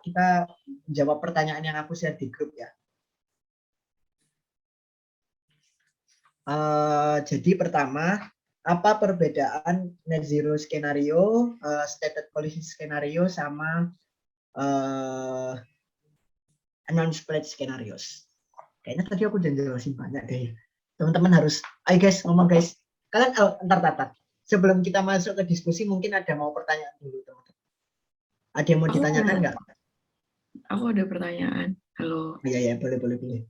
kita jawab pertanyaan yang aku share di grup ya. Jadi pertama, apa perbedaan net zero skenario, stated policy skenario sama announced pledge scenarios? Kayaknya tadi aku udah jelasin banyak deh. Teman-teman harus, ayo guys, ngomong guys. Kalian entar. Sebelum kita masuk ke diskusi, mungkin ada mau pertanyaan dulu teman-teman. Ada yang mau ditanyakan nggak? Aku ada pertanyaan. Halo. Iya, boleh.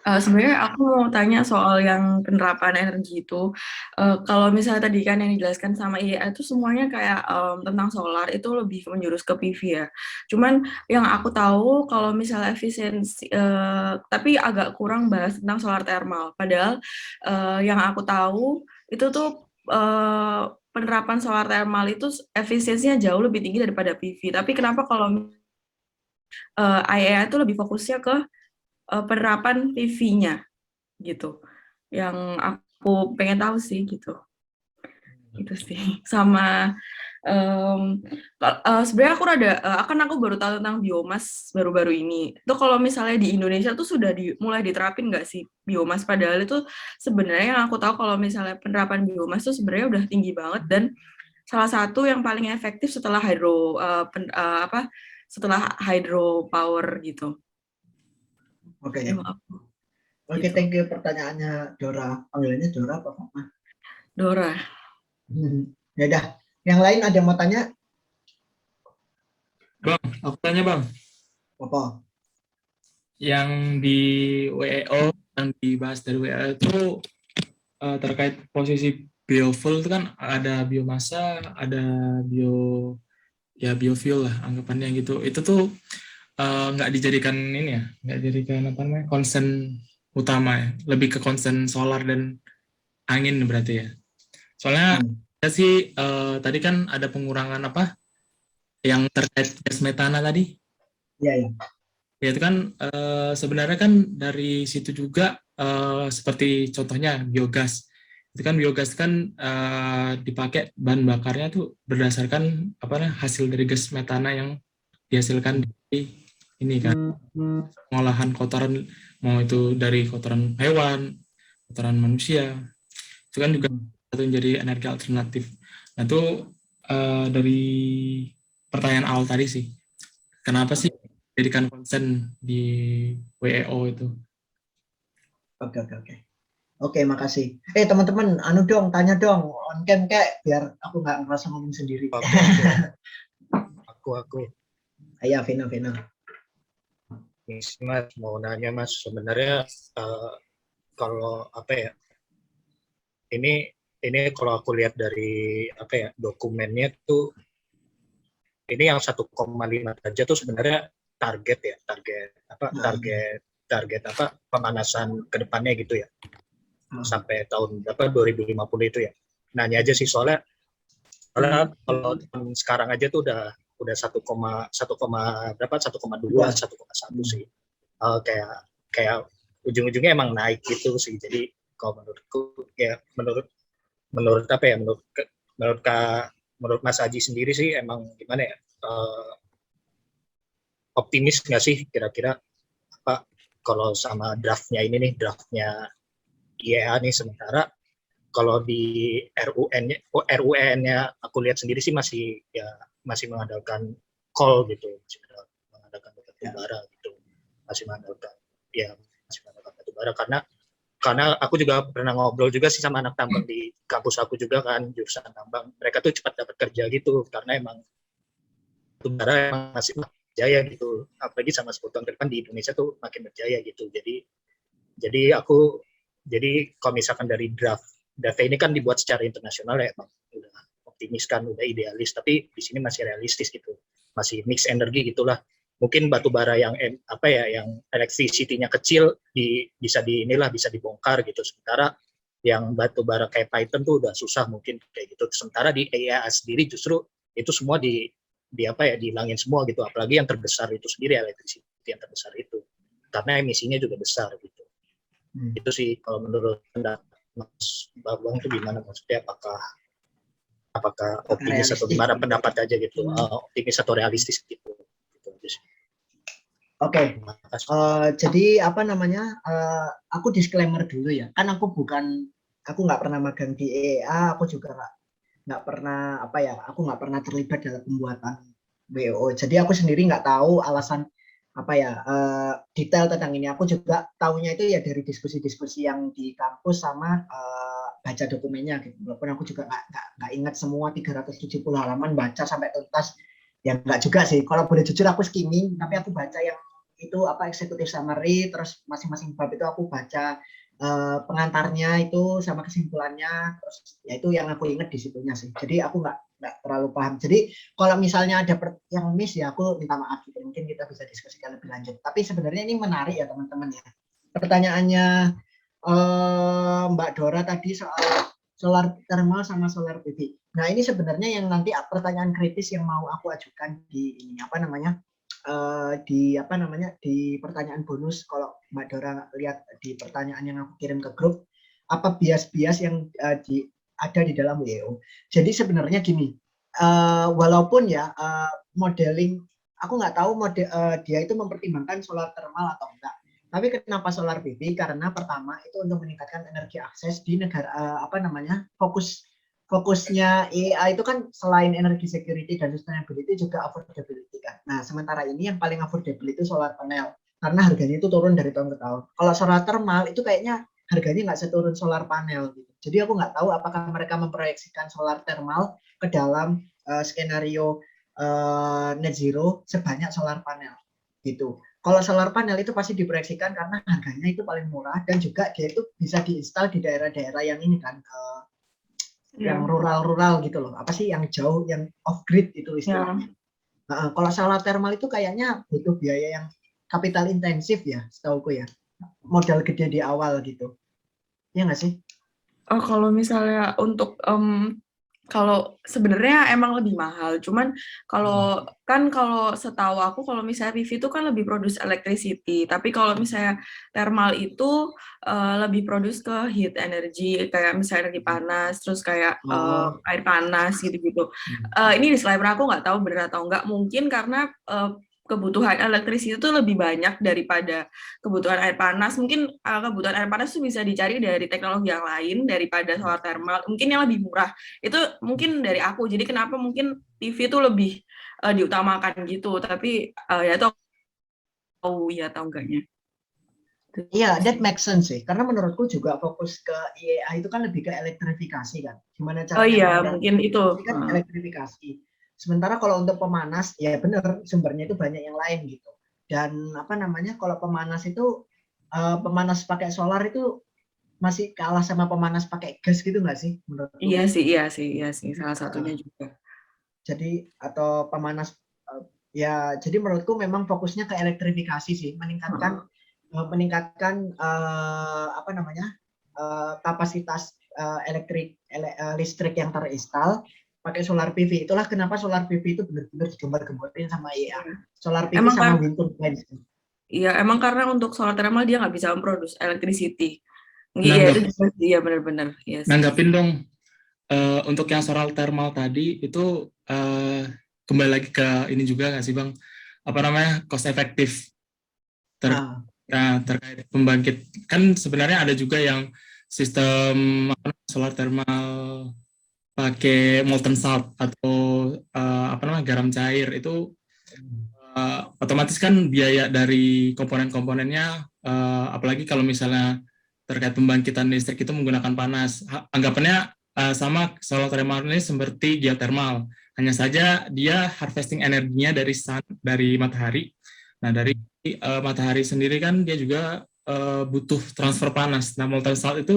Sebenarnya aku mau tanya soal yang penerapan energi itu. Kalau misalnya tadi kan yang dijelaskan sama IEA itu semuanya kayak tentang solar itu lebih menjurus ke PV ya. Cuman yang aku tahu kalau misalnya efisiensi, tapi agak kurang bahas tentang solar thermal. Padahal yang aku tahu itu tuh penerapan solar thermal itu efisiensinya jauh lebih tinggi daripada PV. Tapi kenapa kalau IEA itu lebih fokusnya ke penerapan PV-nya gitu, yang aku pengen tahu sih gitu. Itu sih. Sama Sebenarnya aku baru tahu tentang biomas baru-baru ini. Itu kalau misalnya di Indonesia tuh sudah mulai diterapin nggak sih biomas? Padahal itu sebenarnya yang aku tahu kalau misalnya penerapan biomas tuh sebenarnya udah tinggi banget dan salah satu yang paling efektif setelah setelah hydropower gitu. Oke, Ilmu aku oke, gitu. thank you pertanyaannya Dora. Panggilannya Dora apa Fatma? Dora. Ya udah, yang lain ada yang mau tanya? Bang, aku tanya bang, Apa? yang di WEO, yang dibahas dari WEO itu terkait posisi biofuel itu kan ada biomasa, ada biofuel lah anggapannya gitu. Itu tuh nggak dijadikan ini ya, nggak dijadikan apa namanya concern utama ya, lebih ke concern solar dan angin berarti ya. Soalnya sih tadi kan ada pengurangan apa yang terkait gas metana tadi. Iya, ya. Ya itu kan sebenarnya kan dari situ juga seperti contohnya biogas. Itu kan biogas kan dipakai bahan bakarnya tuh berdasarkan hasil dari gas metana yang dihasilkan di ini kan pengolahan kotoran, mau itu dari kotoran hewan, kotoran manusia. Itu kan juga satu menjadi energi alternatif. Nah itu dari pertanyaan awal tadi sih, kenapa sih jadikan concern di WEO itu? Oke. Oke, makasih. Teman-teman, anu dong, tanya dong, on cam kayak biar aku nggak ngerasa ngomong sendiri. Aku. Ayo, Vino. Mas, mau nanya Mas, sebenarnya kalau apa ya, ini kalau aku lihat dari apa ya dokumennya tuh, ini yang 1,5 derajat tuh sebenarnya target apa pemanasan kedepannya gitu ya, sampai tahun berapa 2050 itu ya. Nanya aja sih soalnya kalau sekarang aja tuh udah 1,2 1,1 sih. Kayak ujung-ujungnya emang naik gitu sih. Jadi kalau menurutku ya menurut apa ya menurut Mas Aji sendiri sih emang gimana ya, optimis nggak sih kira-kira apa kalau sama draftnya IEA nih. Sementara kalau di RUN-nya aku lihat sendiri sih masih mengandalkan coal gitu, masih mengandalkan batu bara gitu, masih mengandalkan batu bara karena aku juga pernah ngobrol juga sih sama anak tambang di kampus aku juga kan, jurusan tambang. Mereka tuh cepat dapat kerja gitu karena emang batu bara emang masih berjaya gitu, apalagi sama 10 tahun ke depan di Indonesia tuh makin berjaya gitu. Jadi kalau misalkan dari draft ini kan dibuat secara internasional ya, emang udah optimis kan, udah idealis, tapi di sini masih realistis gitu, masih mix energi gitulah. Mungkin batu bara yang yang electricity-nya kecil bisa dibongkar gitu. Sementara yang batu bara kayak Titan tuh udah susah mungkin kayak gitu. Sementara di IEA sendiri justru itu semua dihilangin semua gitu. Apalagi yang terbesar itu sendiri, electricity yang terbesar itu, karena emisinya juga besar gitu. Itu sih kalau menurut Mas Babang itu gimana, maksudnya apakah optimis atau gimana pendapat aja gitu, optimis atau realistis gitu. Oke. Jadi aku disclaimer dulu ya, kan aku nggak pernah magang di IEA, aku juga nggak pernah aku nggak pernah terlibat dalam pembuatan WEO. Jadi aku sendiri nggak tahu alasan detail tentang ini. Aku juga tahunya itu ya dari diskusi-diskusi yang di kampus sama baca dokumennya gitu. Walaupun aku juga nggak ingat semua 370 halaman baca sampai tuntas, ya nggak juga sih. Kalau boleh jujur aku skimming, tapi aku baca yang itu executive summary, terus masing-masing bab itu aku baca pengantarnya itu sama kesimpulannya, terus ya itu yang aku ingat di situnya sih. Jadi aku nggak terlalu paham. Jadi kalau misalnya ada yang miss ya aku minta maaf gitu. Mungkin kita bisa diskusikan lebih lanjut. Tapi sebenarnya ini menarik ya teman-teman ya. Pertanyaannya Mbak Dora tadi soal solar thermal sama solar PV. Nah ini sebenarnya yang nanti pertanyaan kritis yang mau aku ajukan di ini di pertanyaan bonus. Kalau Mbak Dora lihat di pertanyaan yang aku kirim ke grup, apa bias-bias yang ada di dalam WEO. Jadi sebenarnya gini, walaupun ya modeling, aku nggak tahu dia itu mempertimbangkan solar thermal atau enggak. Tapi kenapa solar PV? Karena pertama itu untuk meningkatkan energi akses di negara fokusnya IEA itu kan selain energi security dan sustainability juga affordability kan. Nah, sementara ini yang paling affordable itu solar panel karena harganya itu turun dari tahun ke tahun. Kalau solar thermal itu kayaknya harganya nggak seturun solar panel gitu. Jadi aku nggak tahu apakah mereka memproyeksikan solar thermal ke dalam skenario net zero sebanyak solar panel gitu. Kalau solar panel itu pasti diproyeksikan karena harganya itu paling murah dan juga dia itu bisa diinstal di daerah-daerah yang ini kan yang rural-rural gitu loh. Apa sih yang jauh, yang off grid itu istilahnya. Kalau solar thermal itu kayaknya butuh biaya yang kapital intensif ya, setauku ya. Modal gede di awal gitu. Iya nggak sih? Oh, kalau misalnya untuk kalau sebenarnya emang lebih mahal, cuman kalau setahu aku kalau misalnya PV itu kan lebih produce electricity, tapi kalau misalnya thermal itu lebih produce ke heat energy, kayak misalnya energi panas, terus kayak air panas gitu-gitu. Ini disclaimer, aku nggak tahu benar atau nggak, mungkin karena kebutuhan elektrisiti itu lebih banyak daripada kebutuhan air panas. Mungkin kebutuhan air panas itu bisa dicari dari teknologi yang lain daripada solar thermal, mungkin yang lebih murah. Itu mungkin dari aku. Jadi kenapa mungkin PV itu lebih diutamakan gitu. Tapi ya tahu ya tahu enggaknya. Iya, that makes sense sih. Karena menurutku juga fokus ke IEA itu kan lebih ke elektrifikasi kan. Gimana caranya Oh iya, mengurangi mungkin itu. kan elektrifikasi. Sementara kalau untuk pemanas, ya benar sumbernya itu banyak yang lain gitu. Dan apa namanya, kalau pemanas itu pemanas pakai solar itu masih kalah sama pemanas pakai gas gitu nggak sih menurutku? Iya sih, salah satunya juga. Jadi atau pemanas jadi menurutku memang fokusnya ke elektrifikasi sih, meningkatkan kapasitas listrik yang terinstal pakai solar PV. Itulah kenapa solar PV itu benar-benar digembar-gemborin sama IEA. Solar PV emang sama wind turbine. Iya, emang karena untuk solar thermal dia nggak bisa memproduksi electricity. Iya, itu juga sih, ya benar-benar. Yes. Nanggapin dong, untuk yang solar thermal tadi itu kembali lagi ke ini juga nggak sih Bang? Apa namanya, cost efektif terkait pembangkit. Kan sebenarnya ada juga yang sistem solar thermal pakai molten salt atau garam cair itu otomatis kan biaya dari komponen-komponennya, apalagi kalau misalnya terkait pembangkitan listrik itu menggunakan panas. Anggapannya sama solar thermal ini seperti geothermal, hanya saja dia harvesting energinya dari matahari. Nah, dari matahari sendiri kan dia juga butuh transfer panas. Nah, molten salt itu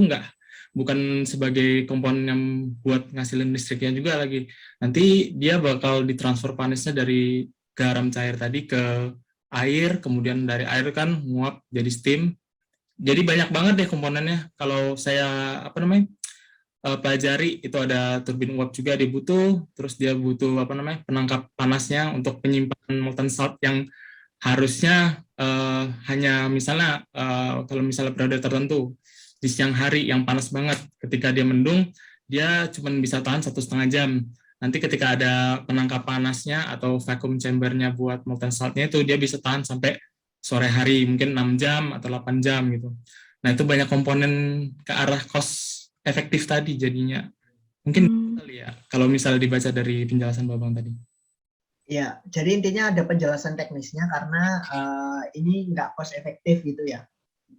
bukan sebagai komponen yang buat ngasilin listriknya juga lagi. Nanti dia bakal ditransfer panasnya dari garam cair tadi ke air, kemudian dari air kan nguap jadi steam. Jadi banyak banget deh komponennya. Kalau saya pelajari itu ada turbin uap juga dia butuh, terus dia butuh penangkap panasnya untuk penyimpanan molten salt yang harusnya hanya misalnya kalau misalnya periode tertentu di siang hari yang panas banget, ketika dia mendung dia cuma bisa tahan 1,5 jam. Nanti ketika ada penangkap panasnya atau vacuum chambernya buat molten saltnya itu dia bisa tahan sampai sore hari, mungkin 6 jam atau 8 jam gitu. Nah itu banyak komponen ke arah cost efektif tadi jadinya. Mungkin kali ya kalau misalnya dibaca dari penjelasan Babang tadi. Ya, jadi intinya ada penjelasan teknisnya karena ini nggak cost efektif gitu ya.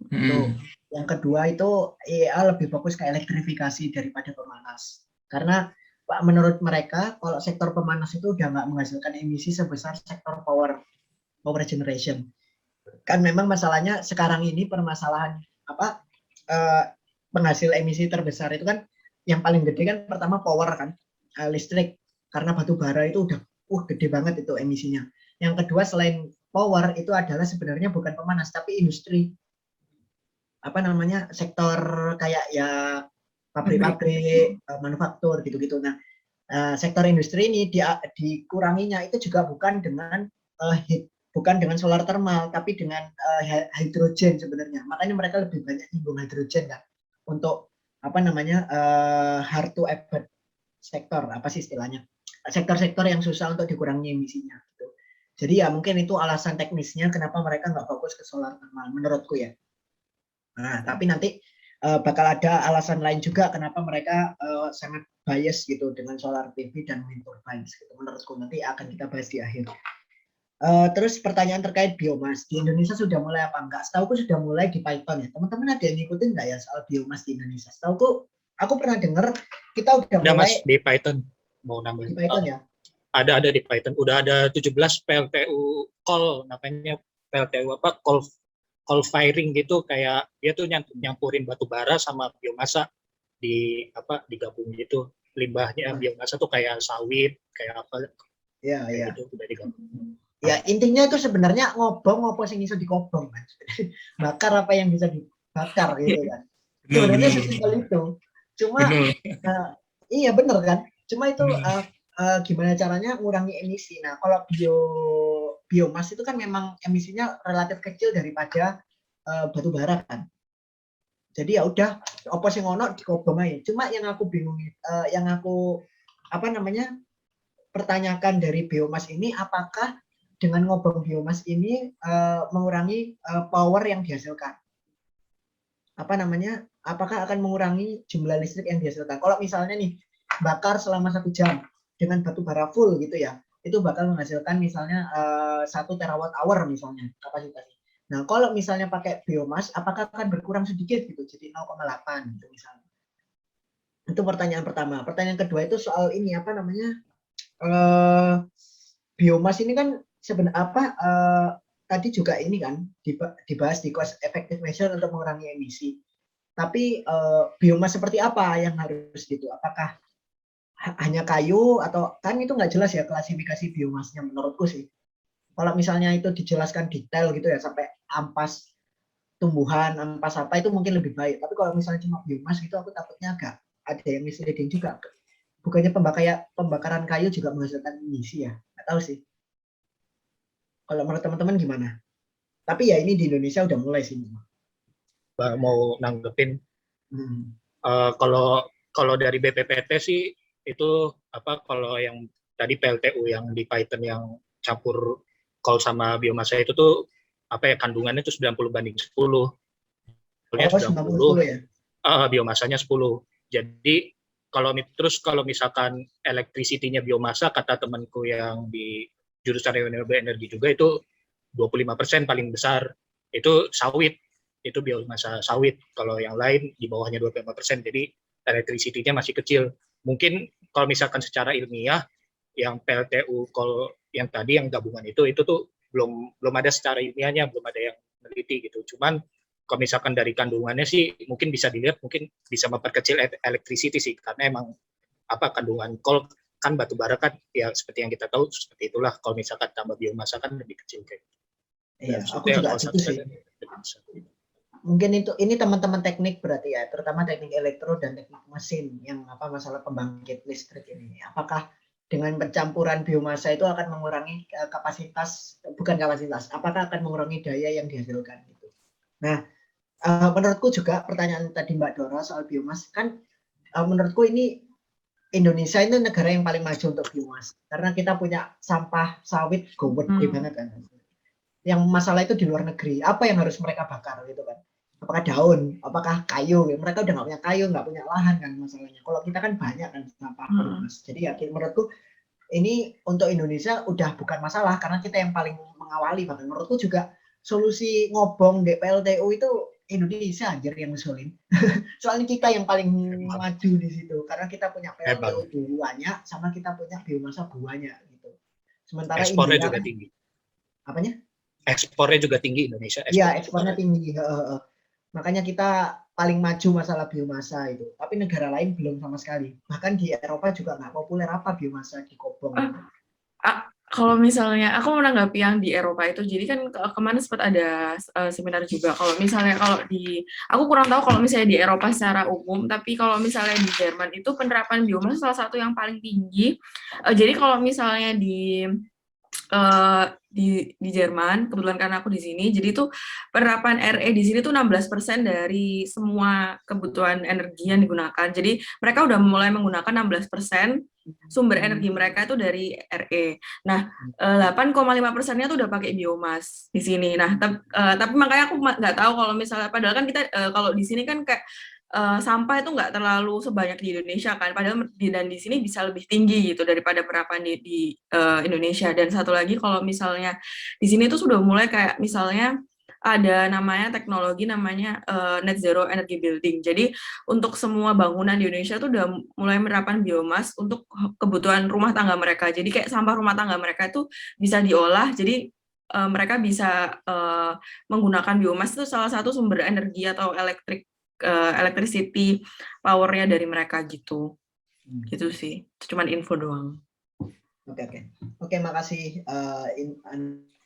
Tuh. Yang kedua itu IEA lebih fokus ke elektrifikasi daripada pemanas. Karena menurut mereka kalau sektor pemanas itu udah nggak menghasilkan emisi sebesar sektor power generation. Kan memang masalahnya sekarang ini permasalahan penghasil emisi terbesar itu kan yang paling gede kan pertama power kan, listrik, karena batu bara itu udah gede banget itu emisinya. Yang kedua selain power itu adalah sebenarnya bukan pemanas tapi industri, sektor kayak ya pabrik-pabrik, manufaktur gitu-gitu. Nah, sektor industri ini dikuranginya itu juga bukan dengan solar thermal tapi dengan hidrogen sebenarnya. Makanya mereka lebih banyak nyinggung hidrogen kan untuk hard to abate sektor, apa sih istilahnya, sektor-sektor yang susah untuk dikurangi emisinya gitu. Jadi ya mungkin itu alasan teknisnya kenapa mereka nggak fokus ke solar thermal menurutku ya. Nah, tapi nanti bakal ada alasan lain juga kenapa mereka sangat bias gitu dengan solar PV dan wind turbines gitu. Menurutku nanti akan kita bahas di akhir. Terus pertanyaan terkait biomas di Indonesia sudah mulai apa enggak? Setauku sudah mulai di Python ya. Teman-teman ada yang ngikutin nggak ya soal biomas di Indonesia? Setauku aku pernah dengar kita udah Ada mulai Mas di Python mau nambah. di Python ya. Ada di Python. Udah ada 17 PLTU call, namanya PLTU apa? Call firing gitu, kayak dia tuh nyampurin batu bara sama biomasa digabung gitu. Limbahnya biomasa tuh kayak sawit, kayak apa? Iya, iya. Gitu udah digabung. Ya intinya itu sebenarnya ngobong apa sing bisa dikobong kan. Bakar apa yang bisa dibakar gitu kan. Sebenarnya sesimpel itu. Cuma iya bener kan. Cuma itu gimana caranya ngurangi emisi. Nah, kalau biomas itu kan memang emisinya relatif kecil daripada batu bara kan. Jadi ya udah apa sing ono dikobong aja. Cuma yang aku bingung yang aku pertanyakan dari biomas ini, apakah dengan ngobong biomas ini mengurangi power yang dihasilkan? Apakah akan mengurangi jumlah listrik yang dihasilkan? Kalau misalnya nih bakar selama 1 jam dengan batu bara full gitu ya, itu bakal menghasilkan misalnya 1 terawatt-hour misalnya kapasitasnya. Nah, kalau misalnya pakai biomas, apakah akan berkurang sedikit gitu, jadi 0,8 gitu misalnya. Itu pertanyaan pertama. Pertanyaan kedua itu soal ini biomas ini kan sebenarnya tadi juga ini kan dibahas di cost effective measure untuk mengurangi emisi. Tapi biomas seperti apa yang harus gitu? Apakah hanya kayu atau kan itu nggak jelas ya klasifikasi biomasnya menurutku sih. Kalau misalnya itu dijelaskan detail gitu ya sampai ampas tumbuhan, ampas apa itu mungkin lebih baik. Tapi kalau misalnya cuma biomas gitu aku takutnya agak ada yang misleading juga. Bukannya pembakaran kayu juga menghasilkan emisi ya? Nggak tahu sih. Kalau menurut teman-teman gimana? Tapi ya ini di Indonesia udah mulai sih. Mau nanggepin. Kalau dari BPPT sih itu kalau yang tadi PLTU yang di Python yang campur coal sama biomasa itu tuh kandungannya itu 90/10. Coalnya 90 ya. Biomasanya 10. Jadi kalau misalkan electricity-nya biomasa, kata temanku yang di jurusan renewable energy juga itu 25% paling besar itu sawit, itu biomasa sawit. Kalau yang lain di bawahnya 25%, jadi electricity-nya masih kecil. Mungkin kalau misalkan secara ilmiah yang PLTU coal yang tadi yang gabungan itu tuh belum ada secara ilmiahnya, belum ada yang meneliti gitu. Cuman kalau misalkan dari kandungannya sih mungkin bisa dilihat, mungkin bisa memperkecil electricity sih, karena emang kandungan coal kan batu bara kan ya seperti yang kita tahu seperti itulah. Kalau misalkan tambah biomasa kan lebih kecil kayak. Iya, aku juga gitu sih. Mungkin ini teman-teman teknik berarti ya, terutama teknik elektro dan teknik mesin yang masalah pembangkit listrik ini. Apakah dengan pencampuran biomasa itu akan mengurangi apakah akan mengurangi daya yang dihasilkan gitu. Nah, menurutku juga pertanyaan tadi Mbak Dora soal biomas kan menurutku ini Indonesia itu negara yang paling maju untuk biomas karena kita punya sampah sawit gede banget kan. Yang masalah itu di luar negeri, apa yang harus mereka bakar gitu kan? Apakah daun, apakah kayu? Mereka udah nggak punya kayu, nggak punya lahan kan masalahnya. Kalau kita kan banyak kan sampah biomas. Jadi ya menurutku ini untuk Indonesia udah bukan masalah karena kita yang paling mengawali. Bahkan menurutku juga solusi ngobong PLTU itu Indonesia anjir yang ngusulin. Soalnya kita yang paling maju di situ karena kita punya PLTU banyak sama kita punya biomasa banyak gitu. Sementara ekspornya India juga kan, tinggi. Apanya? Ekspornya juga tinggi Indonesia. Iya, ekspornya tinggi. Makanya kita paling maju masalah biomasa itu. Tapi negara lain belum sama sekali. Bahkan di Eropa juga nggak populer biomasa dikobong. Kalau misalnya aku menanggapi yang di Eropa itu, jadi kan kemarin sempat ada seminar juga. Kalau misalnya aku kurang tahu kalau misalnya di Eropa secara umum, tapi kalau misalnya di Jerman itu penerapan biomasa salah satu yang paling tinggi. Jadi kalau misalnya di Jerman, kebetulan karena aku di sini, jadi tuh penerapan RE di sini tuh 16% dari semua kebutuhan energi yang digunakan. Jadi mereka udah mulai menggunakan 16% sumber energi mereka itu dari RE. Nah, 8,5%-nya tuh udah pakai biomas di sini. Nah, tapi makanya aku nggak tahu kalau misalnya, padahal kan kita kalau di sini kan kayak sampah itu nggak terlalu sebanyak di Indonesia kan, padahal dan di sini bisa lebih tinggi gitu daripada penerapan di Indonesia. Dan satu lagi kalau misalnya di sini tuh sudah mulai kayak misalnya ada namanya teknologi namanya net zero energy building. Jadi untuk semua bangunan di Indonesia tuh udah mulai menerapkan biomas untuk kebutuhan rumah tangga mereka. Jadi kayak sampah rumah tangga mereka itu bisa diolah. Jadi mereka bisa menggunakan biomas itu salah satu sumber energi atau electricity power-nya dari mereka gitu. Gitu sih. Itu cuman info doang. Oke, makasih.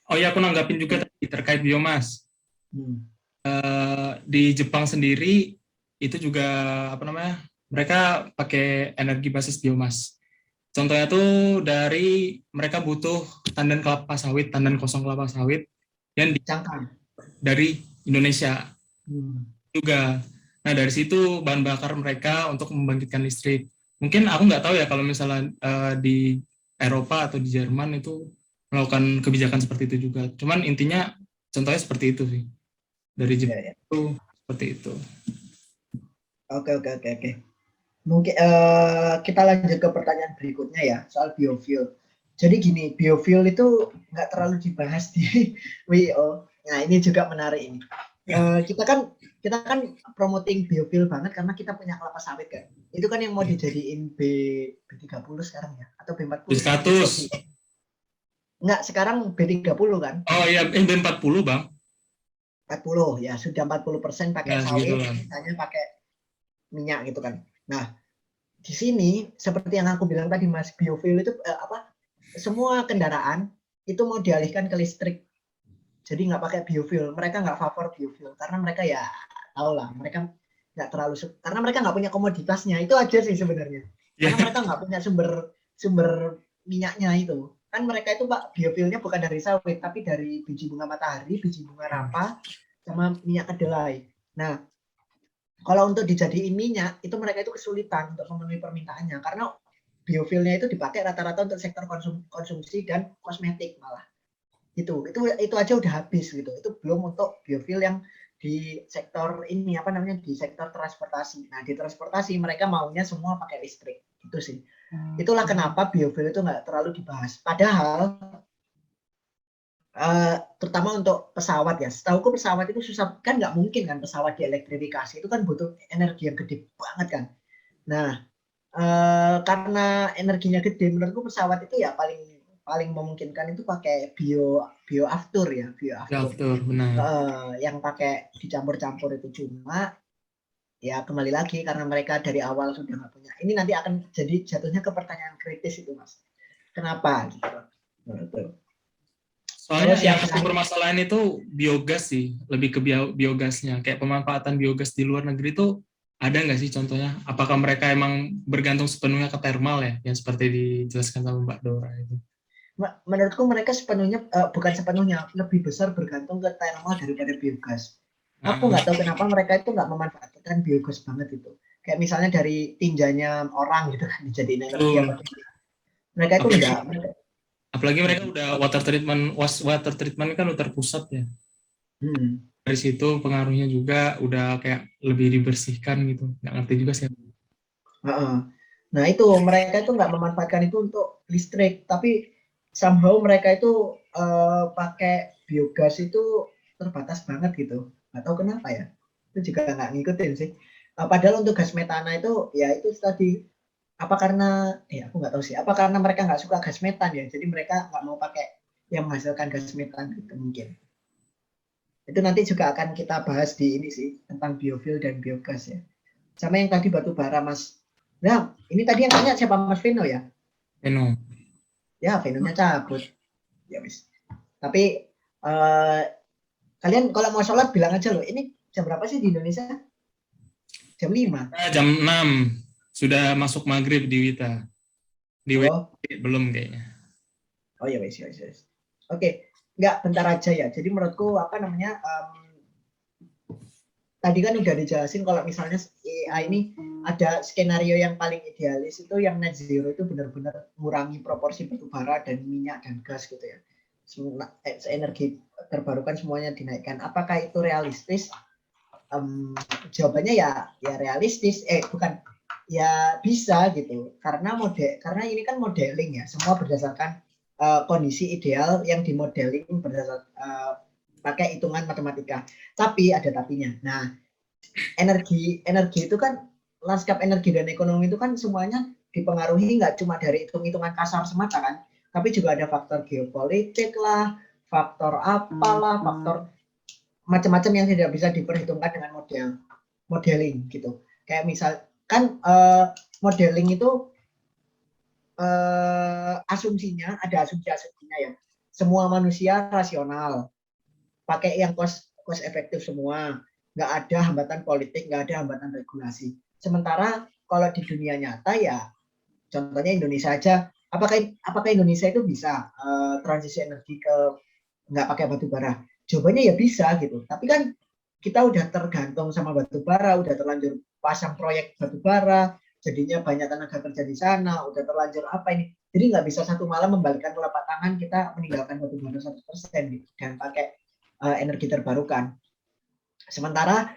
Oh ya, aku nanggapin juga tadi terkait biomas. Di Jepang sendiri itu juga mereka pakai energi basis biomas. Contohnya tuh dari mereka butuh tandan kelapa sawit, tandan kosong kelapa sawit yang dari Indonesia juga. Nah, dari situ bahan bakar mereka untuk membangkitkan listrik. Mungkin aku nggak tahu ya kalau misalnya di Eropa atau di Jerman itu melakukan kebijakan seperti itu juga. Cuman intinya contohnya seperti itu sih. Dari Jepang itu seperti itu. Oke. Mungkin kita lanjut ke pertanyaan berikutnya ya, soal biofuel. Jadi gini, biofuel itu nggak terlalu dibahas di WO. Nah, ini juga menarik ini. Kita kan promoting biofuel banget karena kita punya kelapa sawit kan. Itu kan yang mau dijadiin B30 sekarang ya, atau B40. B100. Enggak, sekarang B30 kan. Oh iya, B40 Bang. 40 ya, sudah 40% pakai sawit, misalnya pakai minyak gitu kan. Nah, di sini seperti yang aku bilang tadi Mas, biofuel itu semua kendaraan itu mau dialihkan ke listrik. Jadi nggak pakai biofuel, mereka nggak favor biofuel karena mereka ya tahu lah, mereka nggak terlalu karena mereka nggak punya komoditasnya, itu aja sih sebenarnya. Karena mereka nggak punya sumber minyaknya itu. Kan mereka itu Pak, biofuelnya bukan dari sawit, tapi dari biji bunga matahari, biji bunga rampa, sama minyak kedelai. Nah, kalau untuk dijadiin minyak, itu mereka itu kesulitan untuk memenuhi permintaannya, karena biofuelnya itu dipakai rata-rata untuk sektor konsumsi dan kosmetik malah. Itu aja udah habis gitu. Itu belum untuk biofuel yang di sektor ini di sektor transportasi. Nah, di transportasi mereka maunya semua pakai listrik. Itu sih. Itulah kenapa biofuel itu nggak terlalu dibahas. Padahal terutama untuk pesawat ya. Setahuku pesawat itu susah, kan nggak mungkin kan pesawat dielektrifikasi, itu kan butuh energi yang gede banget kan. Nah, karena energinya gede, menurutku pesawat itu ya paling memungkinkan itu pakai bioaftur ya, bioaftur benar. Yang pakai dicampur-campur itu, cuma ya kembali lagi karena mereka dari awal sudah nggak punya. Ini nanti akan jadi jatuhnya ke pertanyaan kritis itu Mas. Kenapa gitu? Menurutku. Soalnya yang aku permasalahan itu biogas sih, lebih ke biogasnya. Kayak pemanfaatan biogas di luar negeri itu ada nggak sih contohnya? Apakah mereka emang bergantung sepenuhnya ke thermal ya, yang seperti dijelaskan sama Mbak Dora itu? Menurutku mereka bukan sepenuhnya, lebih besar bergantung ke thermal daripada biogas. Aku nggak tahu kenapa mereka itu nggak memanfaatkan biogas banget itu. Kayak misalnya dari tinjanya orang gitu kan, dijadiin energi apa gitu. Mereka itu enggak. Apalagi mereka udah water treatment kan udah terpusat ya. Dari situ pengaruhnya juga udah kayak lebih dibersihkan gitu. Nggak ngerti juga sih. Nah itu mereka itu nggak memanfaatkan itu untuk listrik, tapi somehow mereka itu pakai biogas itu terbatas banget gitu. Nggak tahu kenapa ya. Itu juga nggak ngikutin sih. Padahal untuk gas metana itu ya itu tadi, apa karena aku nggak tahu sih, apa karena mereka nggak suka gas metan ya, jadi mereka nggak mau pakai yang menghasilkan gas metan gitu mungkin. Itu nanti juga akan kita bahas di ini sih, tentang biofuel dan biogas ya. Sama yang tadi batu bara Mas. Nah, ini tadi yang tanya siapa, Mas Vino ya? Vino. Ya, Vinonya cabut. Ya wis. Tapi kalian kalau mau sholat bilang aja loh. Ini jam berapa sih di Indonesia? Jam 5. Jam 6. Sudah masuk maghrib di Wita. Di Wita belum kayaknya. Oh ya wis. Oke. Enggak, bentar aja ya. Jadi menurutku tadi kan udah dijelasin kalau misalnya AI ini ada skenario yang paling idealis itu yang net zero itu benar-benar mengurangi proporsi batu bara dan minyak dan gas gitu ya. Energi terbarukan semuanya dinaikkan. Apakah itu realistis? Jawabannya ya realistis. Bukan ya bisa gitu. Karena ini kan modeling ya. Semua berdasarkan kondisi ideal yang dimodeling berdasarkan pakai hitungan matematika. Tapi ada tapinya. Nah, energi itu kan lanskap energi dan ekonomi itu kan semuanya dipengaruhi nggak cuma dari hitung-hitungan kasar semata kan, tapi juga ada faktor geopolitik lah, faktor apalah, faktor macam-macam yang tidak bisa diperhitungkan dengan modeling gitu. Kayak misal kan modeling itu asumsinya ada asumsinya ya. Semua manusia rasional, pakai yang cost efektif semua, nggak ada hambatan politik, nggak ada hambatan regulasi. Sementara kalau di dunia nyata ya, contohnya Indonesia aja, apakah Indonesia itu bisa transisi energi ke nggak pakai batu bara? Jawabannya ya bisa gitu. Tapi kan kita udah tergantung sama batu bara, udah terlanjur pasang proyek batu bara, jadinya banyak tenaga kerja di sana, udah terlanjur apa ini. Jadi nggak bisa satu malam membalikkan telapak tangan kita meninggalkan batu bara 100% gitu dan pakai energi terbarukan. Sementara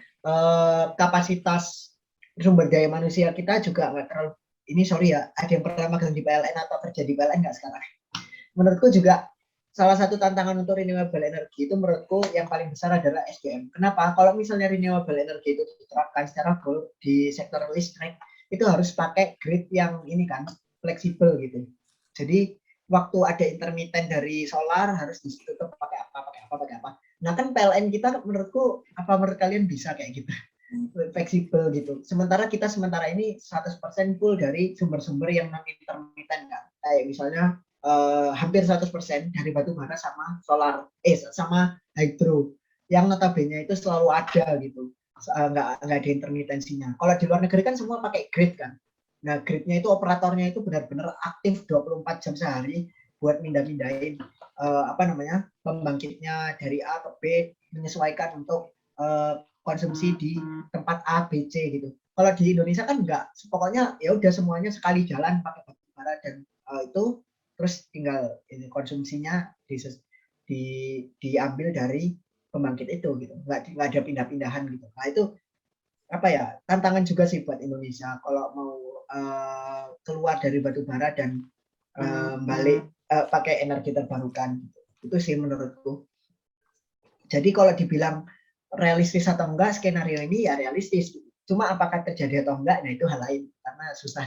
kapasitas sumber daya manusia kita juga nggak terlalu, ini sorry ya, ada yang pernah magang di PLN atau kerja di PLN nggak sekarang? Menurutku juga salah satu tantangan untuk renewable energy itu menurutku yang paling besar adalah SDM. Kenapa? Kalau misalnya renewable energy itu diterapkan secara full di sektor listrik, itu harus pakai grid yang ini kan, fleksibel gitu. Jadi waktu ada intermittent dari solar harus ditutup pakai apa. Nah kan PLN kita menurutku, apa menurut kalian bisa kayak gitu? Fleksibel gitu. Sementara ini 100% full dari sumber-sumber yang non intermittent kan. Kayak misalnya hampir 100% dari batu bara sama solar, sama hydro. Yang notabene itu selalu ada gitu. Nggak ada intermitensinya. Kalau di luar negeri kan semua pakai grid kan. Nah, gridnya itu operatornya itu benar-benar aktif 24 jam sehari buat mindah-mindahin pembangkitnya dari A ke B, menyesuaikan untuk konsumsi di tempat A, B, C gitu. Kalau di Indonesia kan enggak, pokoknya ya udah semuanya sekali jalan pakai batu bara dan itu terus tinggal ini konsumsinya diambil dari pembangkit itu gitu. Enggak ada pindah-pindahan gitu. Nah, itu apa ya, tantangan juga sih buat Indonesia kalau mau keluar dari batu bara dan balik pakai energi terbarukan. Itu sih menurutku. Jadi kalau dibilang realistis atau enggak skenario ini ya realistis. Cuma apakah terjadi atau enggak, nah itu hal lain karena susah.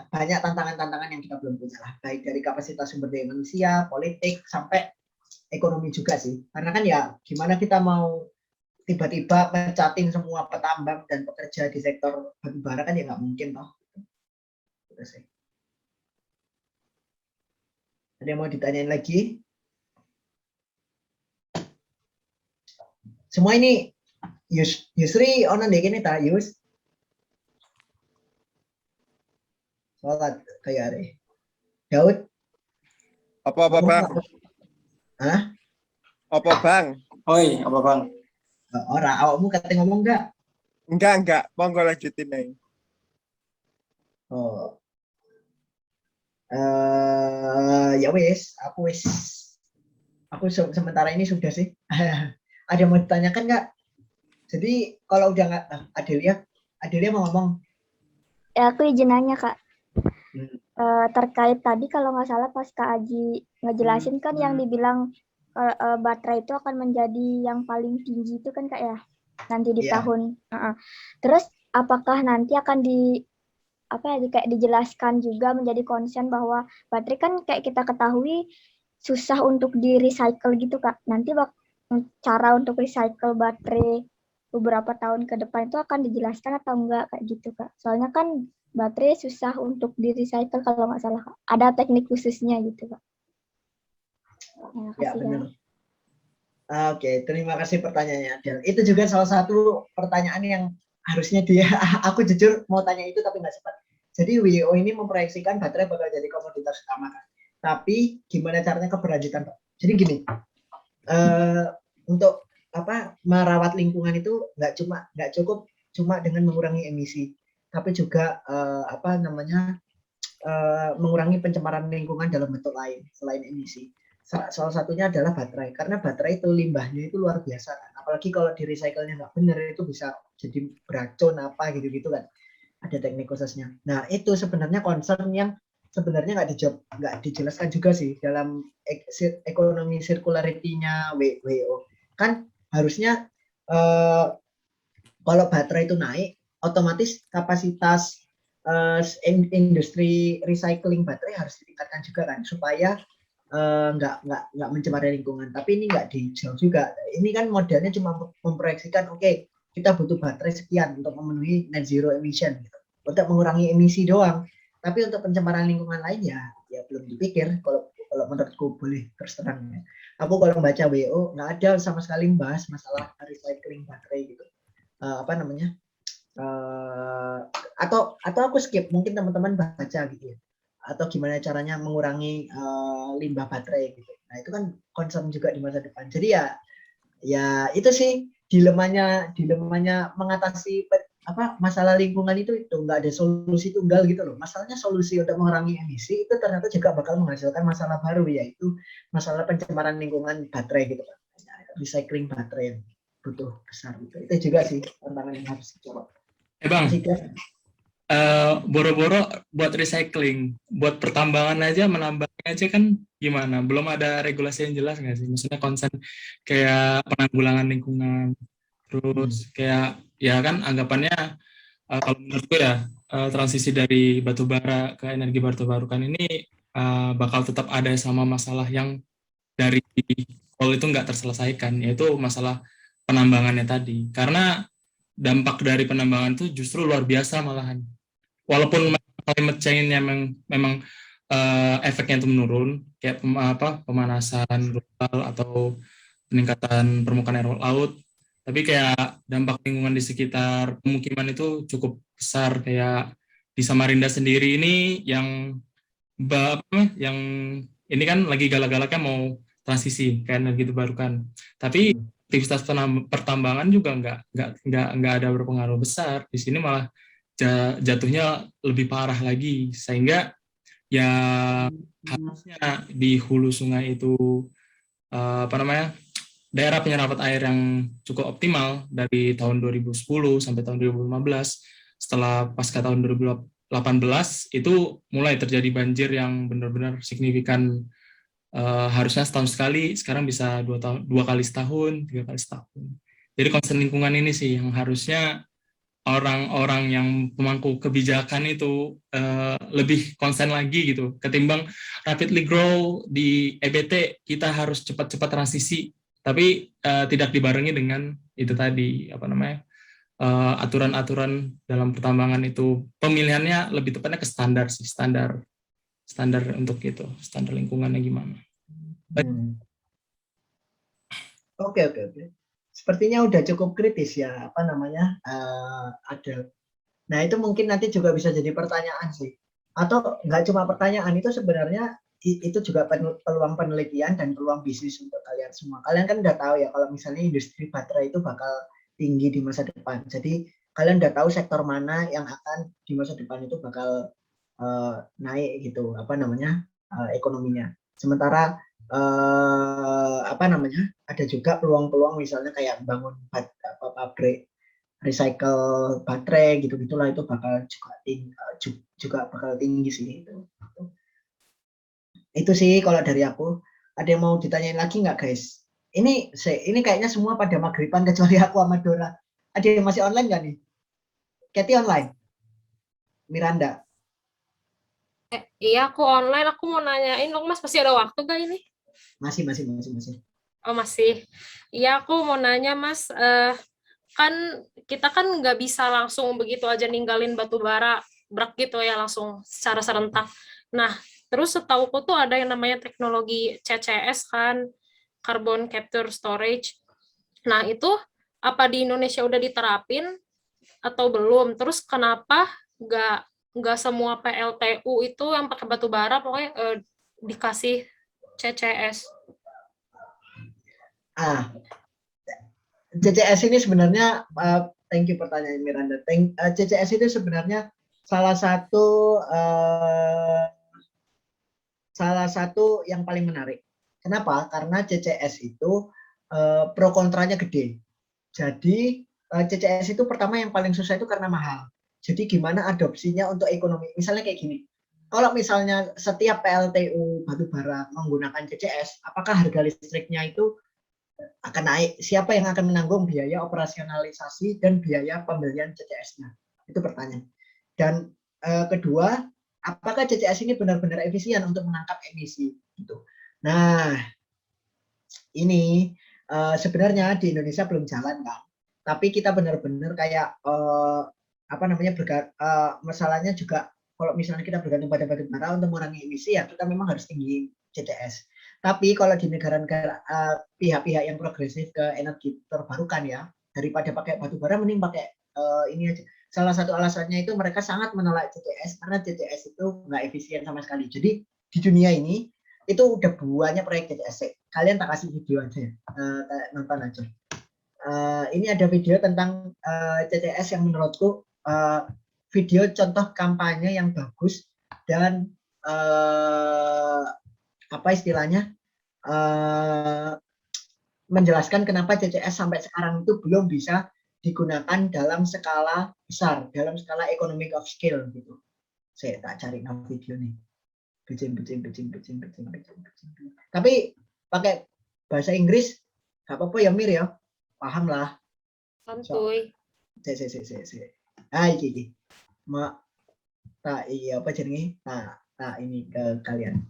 Banyak tantangan-tantangan yang kita belum punya lah, baik dari kapasitas sumber daya manusia, politik, sampai ekonomi juga sih. Karena kan ya gimana kita mau tiba-tiba mencatin semua petambang dan pekerja di sektor batu bara kan ya nggak mungkin toh. Gitu sih. Ada yang mau ditanyain lagi? Semua ini Yusri onan deh ini tak Yus? Sholat kayak hari. Daud? Apa bang? Hah? Apa bang? Oi, apa bang? Ora, awakmu kata ngomong enggak? Enggak. Monggo lanjutin nih. Oh. Ya wes, aku sementara ini sudah sih. Ada yang mau ditanyakan nggak? Jadi kalau udah nggak, Adelia mau ngomong. Ya, aku izin nanya Kak. Terkait tadi kalau nggak salah pas Kak Aji ngejelasin kan yang dibilang baterai itu akan menjadi yang paling tinggi itu kan Kak ya, nanti di tahun. Terus apakah nanti akan kayak dijelaskan juga menjadi concern bahwa baterai kan kayak kita ketahui susah untuk di recycle gitu Kak. Nanti cara untuk recycle baterai beberapa tahun ke depan itu akan dijelaskan atau enggak kayak gitu Kak. Soalnya kan baterai susah untuk di recycle kalau nggak salah Kak. Ada teknik khususnya gitu Kak. Ya benar. Oke, terima kasih pertanyaannya Adel. Itu juga salah satu pertanyaan yang harusnya aku jujur mau tanya itu tapi nggak sempat. Jadi WO ini memproyeksikan baterai bakal jadi komoditas utama kan. Tapi gimana caranya keberlanjutan Pak? Jadi gini, untuk merawat lingkungan itu nggak cukup cuma dengan mengurangi emisi, tapi juga mengurangi pencemaran lingkungan dalam bentuk lain selain emisi. Salah satunya adalah baterai, karena baterai itu limbahnya itu luar biasa, apalagi kalau di recycle-nya nggak benar itu bisa jadi beracun apa gitu-gitu kan, ada teknik khususnya. Nah itu sebenarnya concern yang sebenarnya nggak dijelaskan juga sih dalam ekonomi circularity-nya WHO. Kan harusnya kalau baterai itu naik, otomatis kapasitas industri recycling baterai harus ditingkatkan juga kan, supaya nggak mencemari lingkungan. Tapi ini nggak dijawab juga. Ini kan modelnya cuma memproyeksikan, oke, kita butuh baterai sekian untuk memenuhi net zero emission, gitu, untuk mengurangi emisi doang. Tapi untuk pencemaran lingkungan lain ya belum dipikir. Kalau menurutku, boleh terus terang ya. Aku kalau membaca WHO nggak ada sama sekali membahas masalah recycling baterai gitu. Atau aku skip, mungkin teman-teman baca gitu ya, atau gimana caranya mengurangi limbah baterai gitu. Nah itu kan concern juga di masa depan. Jadi ya itu sih dilemanya mengatasi masalah lingkungan itu nggak ada solusi tunggal gitu loh. Masalahnya solusi untuk mengurangi emisi itu ternyata juga bakal menghasilkan masalah baru, yaitu masalah pencemaran lingkungan baterai gitu kan. Recycling baterai yang butuh besar gitu. Itu juga sih tantangan yang harus dicoba. Bang, boro-boro buat recycling, buat pertambangan aja, menambangnya aja kan gimana? Belum ada regulasi yang jelas nggak sih? Maksudnya konsen kayak penanggulangan lingkungan, terus kayak ya kan anggapannya kalau menurutku ya transisi dari batu bara ke energi baru terbarukan ini bakal tetap ada sama masalah yang dari coal itu nggak terselesaikan, yaitu masalah penambangannya tadi. Karena dampak dari penambangan itu justru luar biasa malahan. Walaupun climate change-nya memang efeknya itu menurun, kayak pemanasan global atau peningkatan permukaan air laut, tapi kayak dampak lingkungan di sekitar pemukiman itu cukup besar. Kayak di Samarinda sendiri ini yang ini kan lagi galak-galaknya mau transisi ke energi terbarukan, tapi aktivitas pertambangan juga nggak ada berpengaruh besar. Di sini malah jatuhnya lebih parah lagi, sehingga ya harusnya di hulu sungai itu daerah penyerapan air yang cukup optimal dari tahun 2010 sampai tahun 2015. Setelah pasca tahun 2018 itu mulai terjadi banjir yang benar-benar signifikan. Harusnya setahun sekali, sekarang bisa 2 kali setahun, 3 kali setahun. Jadi concern lingkungan ini sih yang harusnya orang-orang yang pemangku kebijakan itu lebih konsen lagi gitu, ketimbang rapidly grow di EBT kita harus cepat-cepat transisi, tapi tidak dibarengi dengan itu tadi aturan-aturan dalam pertambangan itu pemilihannya lebih tepatnya ke standar untuk itu, standar lingkungannya gimana. Oke. Sepertinya udah cukup kritis ya, ada. Nah itu mungkin nanti juga bisa jadi pertanyaan sih, atau nggak cuma pertanyaan, itu sebenarnya itu juga peluang penelitian dan peluang bisnis untuk kalian semua. Kalian kan udah tahu ya kalau misalnya industri baterai itu bakal tinggi di masa depan. Jadi kalian udah tahu sektor mana yang akan di masa depan itu bakal naik gitu, ekonominya. Sementara ada juga peluang-peluang misalnya kayak bangun pabrik recycle baterai gitu-gitulah, itu bakal juga bakal tinggi sih itu. Itu sih kalau dari aku. Ada yang mau ditanyain lagi nggak guys? Ini kayaknya semua pada maghriban kecuali aku sama Dora. Ada yang masih online nggak nih? Kathy online? Miranda? Iya, aku online. Aku mau nanyain dong, Mas, masih ada waktu gak ini? Masih. Oh, masih. Iya, aku mau nanya, Mas. Kan kita kan nggak bisa langsung begitu aja ninggalin batu bara brak gitu ya, langsung secara serentak. Nah, terus setauku tuh ada yang namanya teknologi CCS kan, Carbon Capture Storage. Nah, itu apa di Indonesia udah diterapin atau belum? Terus kenapa nggak semua PLTU itu yang pakai batu bara pokoknya dikasih CCS? CCS ini sebenarnya, thank you pertanyaan Miranda. CCS itu sebenarnya salah satu yang paling menarik. Kenapa? Karena CCS itu pro kontranya gede. Jadi CCS itu pertama yang paling susah itu karena mahal. Jadi gimana adopsinya untuk ekonomi? Misalnya kayak gini. Kalau misalnya setiap PLTU batubara menggunakan CCS, apakah harga listriknya itu akan naik? Siapa yang akan menanggung biaya operasionalisasi dan biaya pembelian CCS-nya? Itu pertanyaan. Dan kedua, apakah CCS ini benar-benar efisien untuk menangkap emisi? Gitu. Nah, ini sebenarnya di Indonesia belum jalan kan, tapi kita benar-benar kayak masalahnya juga kalau misalnya kita bergantung pada batubara untuk mengurangi emisi ya kita memang harus tinggi CCS. Tapi kalau di negara-negara pihak-pihak yang progresif ke energi terbarukan ya, daripada pakai batubara mending pakai ini aja. Salah satu alasannya itu mereka sangat menolak CCS karena CCS itu nggak efisien sama sekali. Jadi di dunia ini itu udah banyak proyek CCS. Kalian tak kasih video aja ya, nonton aja. Ini ada video tentang CCS yang menurutku video contoh kampanye yang bagus dan apa istilahnya menjelaskan kenapa CCS sampai sekarang itu belum bisa digunakan dalam skala besar, dalam skala economic of scale gitu. Saya tak cari video nih. Tapi pakai bahasa Inggris nggak apa-apa ya Mir ya, paham lah. Santuy. Iki. Iya apa jenenge? Ini ke kalian.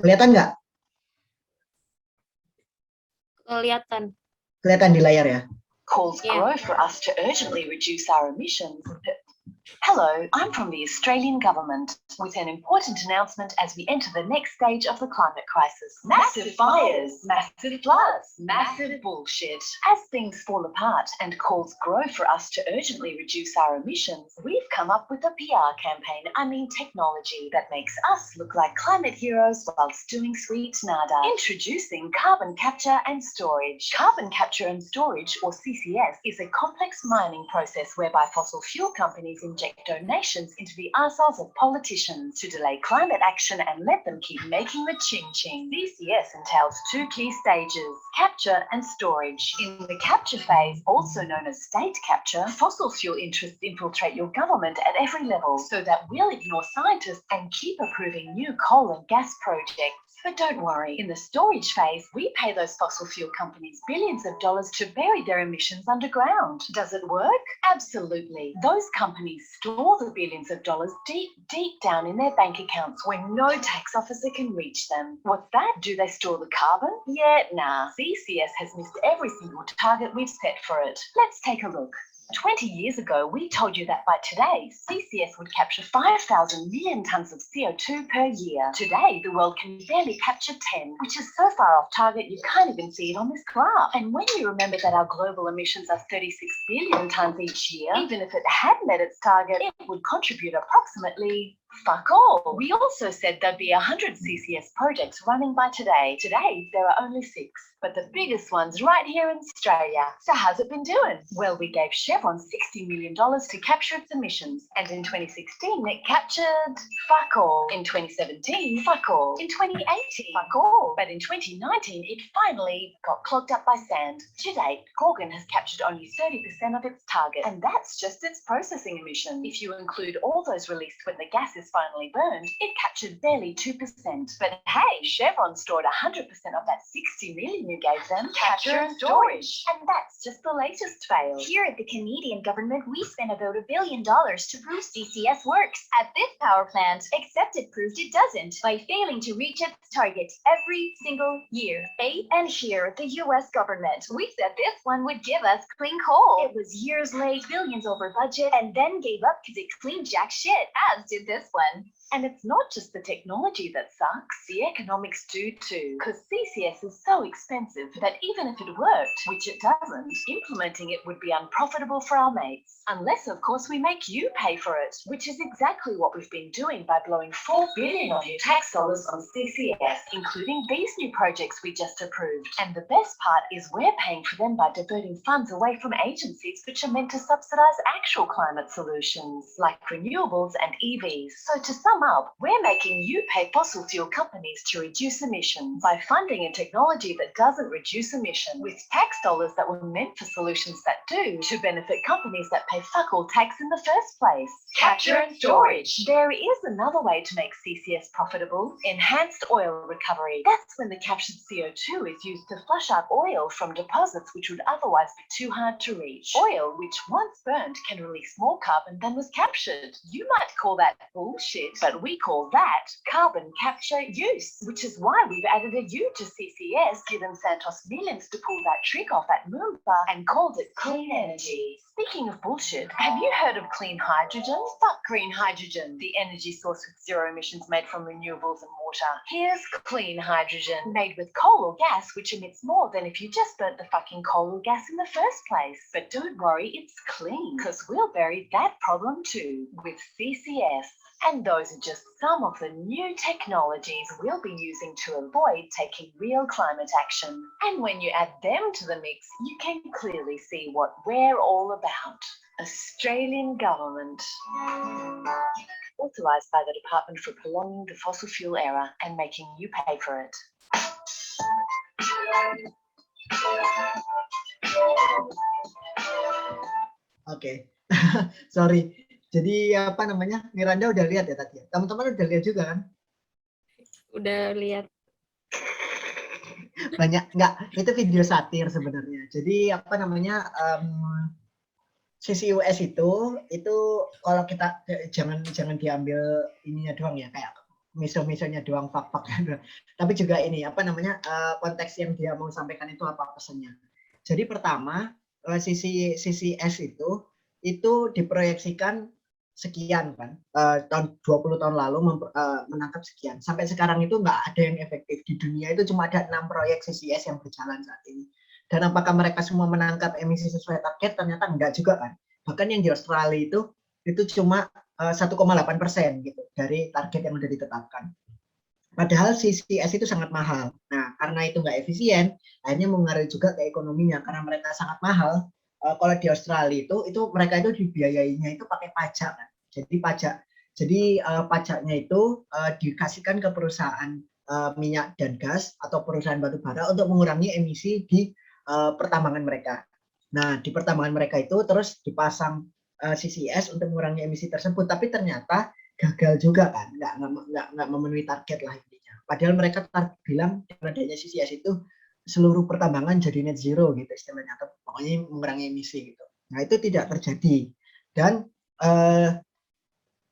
Kelihatan nggak? Kelihatan di layar ya? Calls grow for us to urgently reduce our emissions. Hello, I'm from the Australian government with an important announcement as we enter the next stage of the climate crisis. Massive fires, massive floods, massive bullshit. As things fall apart and calls grow for us to urgently reduce our emissions, we've come up with a PR campaign, technology that makes us look like climate heroes whilst doing sweet nada. Introducing carbon capture and storage. Carbon capture and storage, or CCS, is a complex mining process whereby fossil fuel companies inject donations into the arseholes of politicians to delay climate action and let them keep making the ching-ching. CCS entails two key stages, capture and storage. In the capture phase, also known as state capture, fossil fuel interests infiltrate your government at every level so that we'll ignore scientists and keep approving new coal and gas projects. But don't worry, in the storage phase, we pay those fossil fuel companies billions of dollars to bury their emissions underground. Does it work? Absolutely. Those companies store the billions of dollars deep, deep down in their bank accounts where no tax officer can reach them. What's that? Do they store the carbon? Yeah, nah. CCS has missed every single target we've set for it. Let's take a look. 20 years ago, we told you that by today, CCS would capture 5,000 million tonnes of CO2 per year. Today, the world can barely capture 10, which is so far off target you can't even see it on this graph. And when you remember that our global emissions are 36 billion tonnes each year, even if it had met its target, it would contribute approximately fuck all. We also said there'd be 100 CCS projects running by today. Today, there are only 6, but the biggest one's right here in Australia. So how's it been doing? Well, we gave Chevron $60 million to capture its emissions. And in 2016, it captured fuck all. In 2017, fuck all. In 2018, fuck all. But in 2019, it finally got clogged up by sand. To date, Gorgon has captured only 30% of its target. And that's just its processing emissions. If you include all those released when the gas is finally burned, it captured barely 2%. But hey, Chevron stored 100% of that 60 million you gave them. Capture and storage. And that's just the latest fail. Here at the Canadian government, we spent about $1 billion to prove CCS works at this power plant, except it proved it doesn't by failing to reach its target every single year. And here at the US government, we said this one would give us clean coal. It was years late, billions over budget, and then gave up because it cleaned jack shit, as did this one. And it's not just the technology that sucks, the economics do too, because CCS is so expensive that even if it worked, which it doesn't, implementing it would be unprofitable for our mates. Unless, of course, we make you pay for it, which is exactly what we've been doing by blowing $4 billion of your tax dollars on CCS, including these new projects we just approved. And the best part is we're paying for them by diverting funds away from agencies which are meant to subsidize actual climate solutions, like renewables and EVs. So to sum up, we're making you pay fossil fuel companies to reduce emissions by funding a technology that doesn't reduce emissions, with tax dollars that were meant for solutions that do, to benefit companies that pay fuck all tax in the first place. Capture and storage. There is another way to make CCS profitable: enhanced oil recovery. That's when the captured CO2 is used to flush out oil from deposits which would otherwise be too hard to reach. Oil which once burnt can release more carbon than was captured. You might call that bullshit, but we call that carbon capture use, which is why we've added a U to CCS, given Santos millions to pull that trick off at Moomba, and called it clean energy. Speaking of bullshit, have you heard of clean hydrogen? Fuck green hydrogen, the energy source with zero emissions made from renewables and water. Here's clean hydrogen, made with coal or gas, which emits more than if you just burnt the fucking coal or gas in the first place. But don't worry, it's clean, because we'll bury that problem too with CCS. And those are just some of the new technologies we'll be using to avoid taking real climate action. And when you add them to the mix, you can clearly see what we're all about. Australian government. Authorised by the Department for prolonging the fossil fuel era and making you pay for it. Oke. Sorry. Jadi apa namanya? Miranda udah lihat ya tadi. Teman-teman udah lihat juga kan? Udah lihat. Banyak enggak? Itu video satir sebenarnya. Jadi apa namanya? CCUS itu kalau kita jangan diambil ininya doang ya, kayak miso-misonya doang, fak-fak. Tapi juga ini apa namanya? Konteks yang dia mau sampaikan itu apa pesannya. Jadi pertama, CCS itu diproyeksikan sekian kan, tahun 20 tahun lalu menangkap sekian. Sampai sekarang itu nggak ada yang efektif di dunia, itu cuma ada 6 proyek CCS yang berjalan saat ini. Dan apakah mereka semua menangkap emisi sesuai target? Ternyata enggak juga kan. Bahkan yang di Australia itu cuma 1,8% gitu dari target yang sudah ditetapkan. Padahal CCS itu sangat mahal. Nah, karena itu nggak efisien, akhirnya mengaruhi juga ke ekonominya. Karena mereka sangat mahal, kalau di Australia itu mereka itu dibiayainya itu pakai pajak kan. Jadi pajaknya itu dikasihkan ke perusahaan minyak dan gas atau perusahaan batu bara untuk mengurangi emisi di pertambangan mereka. Nah, di pertambangan mereka itu terus dipasang CCS untuk mengurangi emisi tersebut, tapi ternyata gagal juga kan, nggak memenuhi target lah intinya. Padahal mereka bilang dengan adanya CCS itu seluruh pertambangan jadi net zero gitu istilahnya, atau pokoknya mengurangi emisi gitu. Nah, itu tidak terjadi. Dan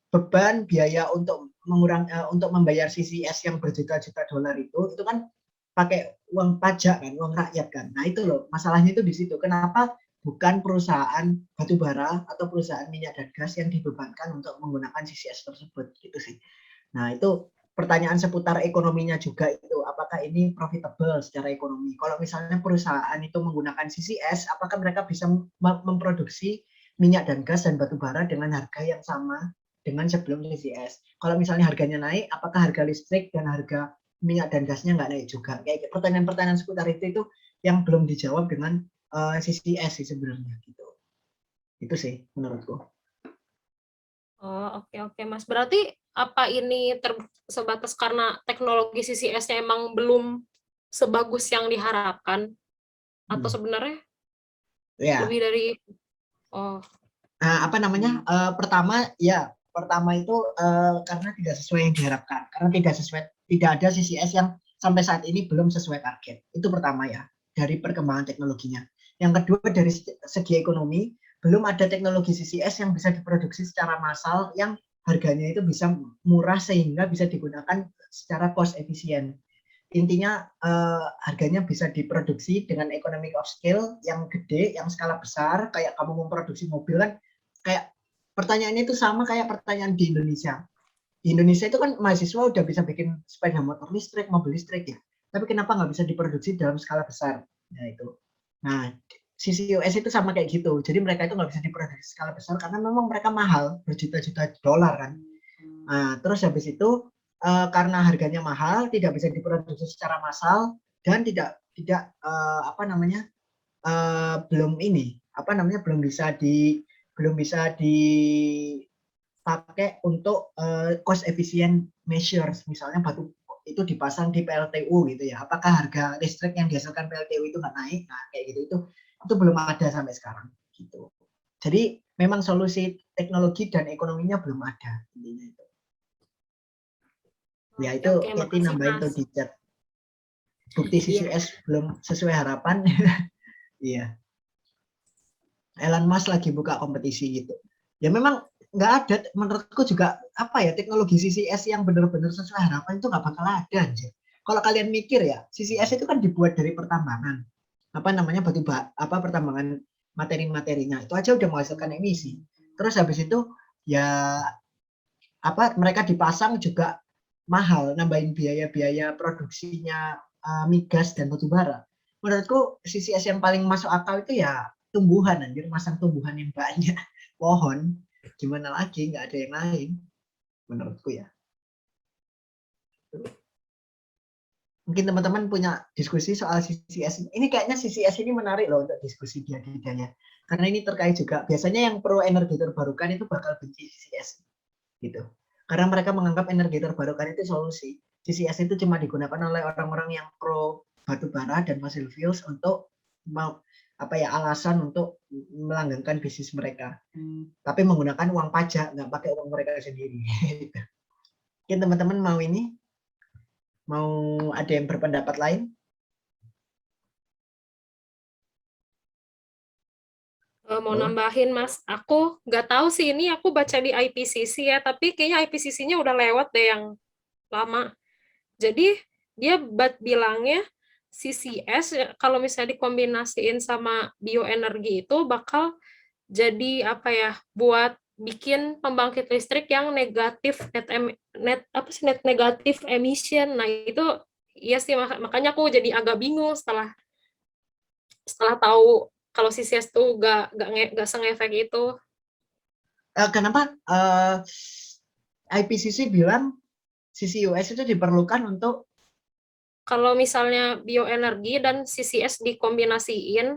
beban biaya untuk membayar CCS yang berjuta-juta dolar itu kan pakai uang pajak kan, uang rakyat kan. Nah, itu loh, masalahnya itu di situ. Kenapa bukan perusahaan batu bara atau perusahaan minyak dan gas yang dibebankan untuk menggunakan CCS tersebut gitu sih. Nah, itu pertanyaan seputar ekonominya juga itu, apakah ini profitable secara ekonomi? Kalau misalnya perusahaan itu menggunakan CCS, apakah mereka bisa memproduksi minyak dan gas dan batu bara dengan harga yang sama dengan sebelum CCS? Kalau misalnya harganya naik, apakah harga listrik dan harga minyak dan gasnya nggak naik juga? Kayak pertanyaan-pertanyaan seputar itu yang belum dijawab dengan CCS sih sebenarnya gitu. Itu sih menurutku. Oh, oke Mas. Berarti apa ini sebatas karena teknologi CCS-nya emang belum sebagus yang diharapkan? Atau sebenarnya lebih dari apa namanya? Pertama itu karena tidak sesuai yang diharapkan. Karena tidak ada CCS yang sampai saat ini belum sesuai target. Itu pertama ya, dari perkembangan teknologinya. Yang kedua, dari segi ekonomi, belum ada teknologi CCS yang bisa diproduksi secara massal yang harganya itu bisa murah sehingga bisa digunakan secara cost efisien. Intinya harganya bisa diproduksi dengan economic of scale yang gede, yang skala besar, kayak kamu memproduksi mobil kan, kayak pertanyaannya itu sama kayak pertanyaan di Indonesia. di Indonesia itu kan mahasiswa udah bisa bikin sepeda motor listrik, mobil listrik ya. Tapi kenapa nggak bisa diproduksi dalam skala besar? Nah itu. Nah, CCUS itu sama kayak gitu. Jadi mereka itu nggak bisa diproduksi skala besar karena memang mereka mahal, berjuta-juta dolar kan. Nah, terus habis itu karena harganya mahal, tidak bisa diproduksi secara massal dan tidak belum bisa dipakai untuk cost efficient measures. Misalnya batu itu dipasang di PLTU gitu ya. Apakah harga listrik yang dihasilkan PLTU itu nggak naik? Nah, kayak gitu itu belum ada sampai sekarang gitu. Jadi memang solusi teknologi dan ekonominya belum ada intinya itu. Ya itu Oke, Katie makasih, nambahin tuh Mas. di chat. Bukti Iya. CCS belum sesuai harapan. Iya. Elon Musk lagi buka kompetisi gitu. Ya memang nggak ada, menurutku juga apa ya, teknologi CCS yang benar-benar sesuai harapan itu nggak bakal ada aja. Kalau kalian mikir ya, CCS itu kan dibuat dari pertambangan, pertambangan materi-materinya itu aja udah menghasilkan emisi. Terus habis itu ya mereka dipasang juga mahal, nambahin biaya-biaya produksinya migas dan batu bara. Menurutku CCS yang paling masuk akal itu ya tumbuhan, anjir, masang tumbuhan yang banyak, pohon, gimana lagi, nggak ada yang lain menurutku ya. Mungkin teman-teman punya diskusi soal CCS ini. Kayaknya CCS ini menarik loh untuk diskusi dia karena ini terkait juga, biasanya yang pro energi terbarukan itu bakal benci CCS gitu, karena mereka menganggap energi terbarukan itu solusi. CCS itu cuma digunakan oleh orang-orang yang pro batu bara dan fossil fuels untuk alasan untuk melanggengkan bisnis mereka, tapi menggunakan uang pajak, nggak pakai uang mereka sendiri. Mungkin teman-teman mau ada yang berpendapat lain? Mau nambahin, Mas, aku nggak tahu sih, ini aku baca di IPCC ya, tapi kayaknya IPCC-nya udah lewat deh yang lama. Jadi dia bilangnya CCS kalau misalnya dikombinasiin sama bioenergi itu bakal jadi buat bikin pembangkit listrik yang net negatif emission. Nah itu iya sih, makanya aku jadi agak bingung setelah tahu kalau CCS tuh gak sengefek itu. Kenapa IPCC bilang CCUS itu diperlukan untuk kalau misalnya bioenergi dan CCS dikombinasiin,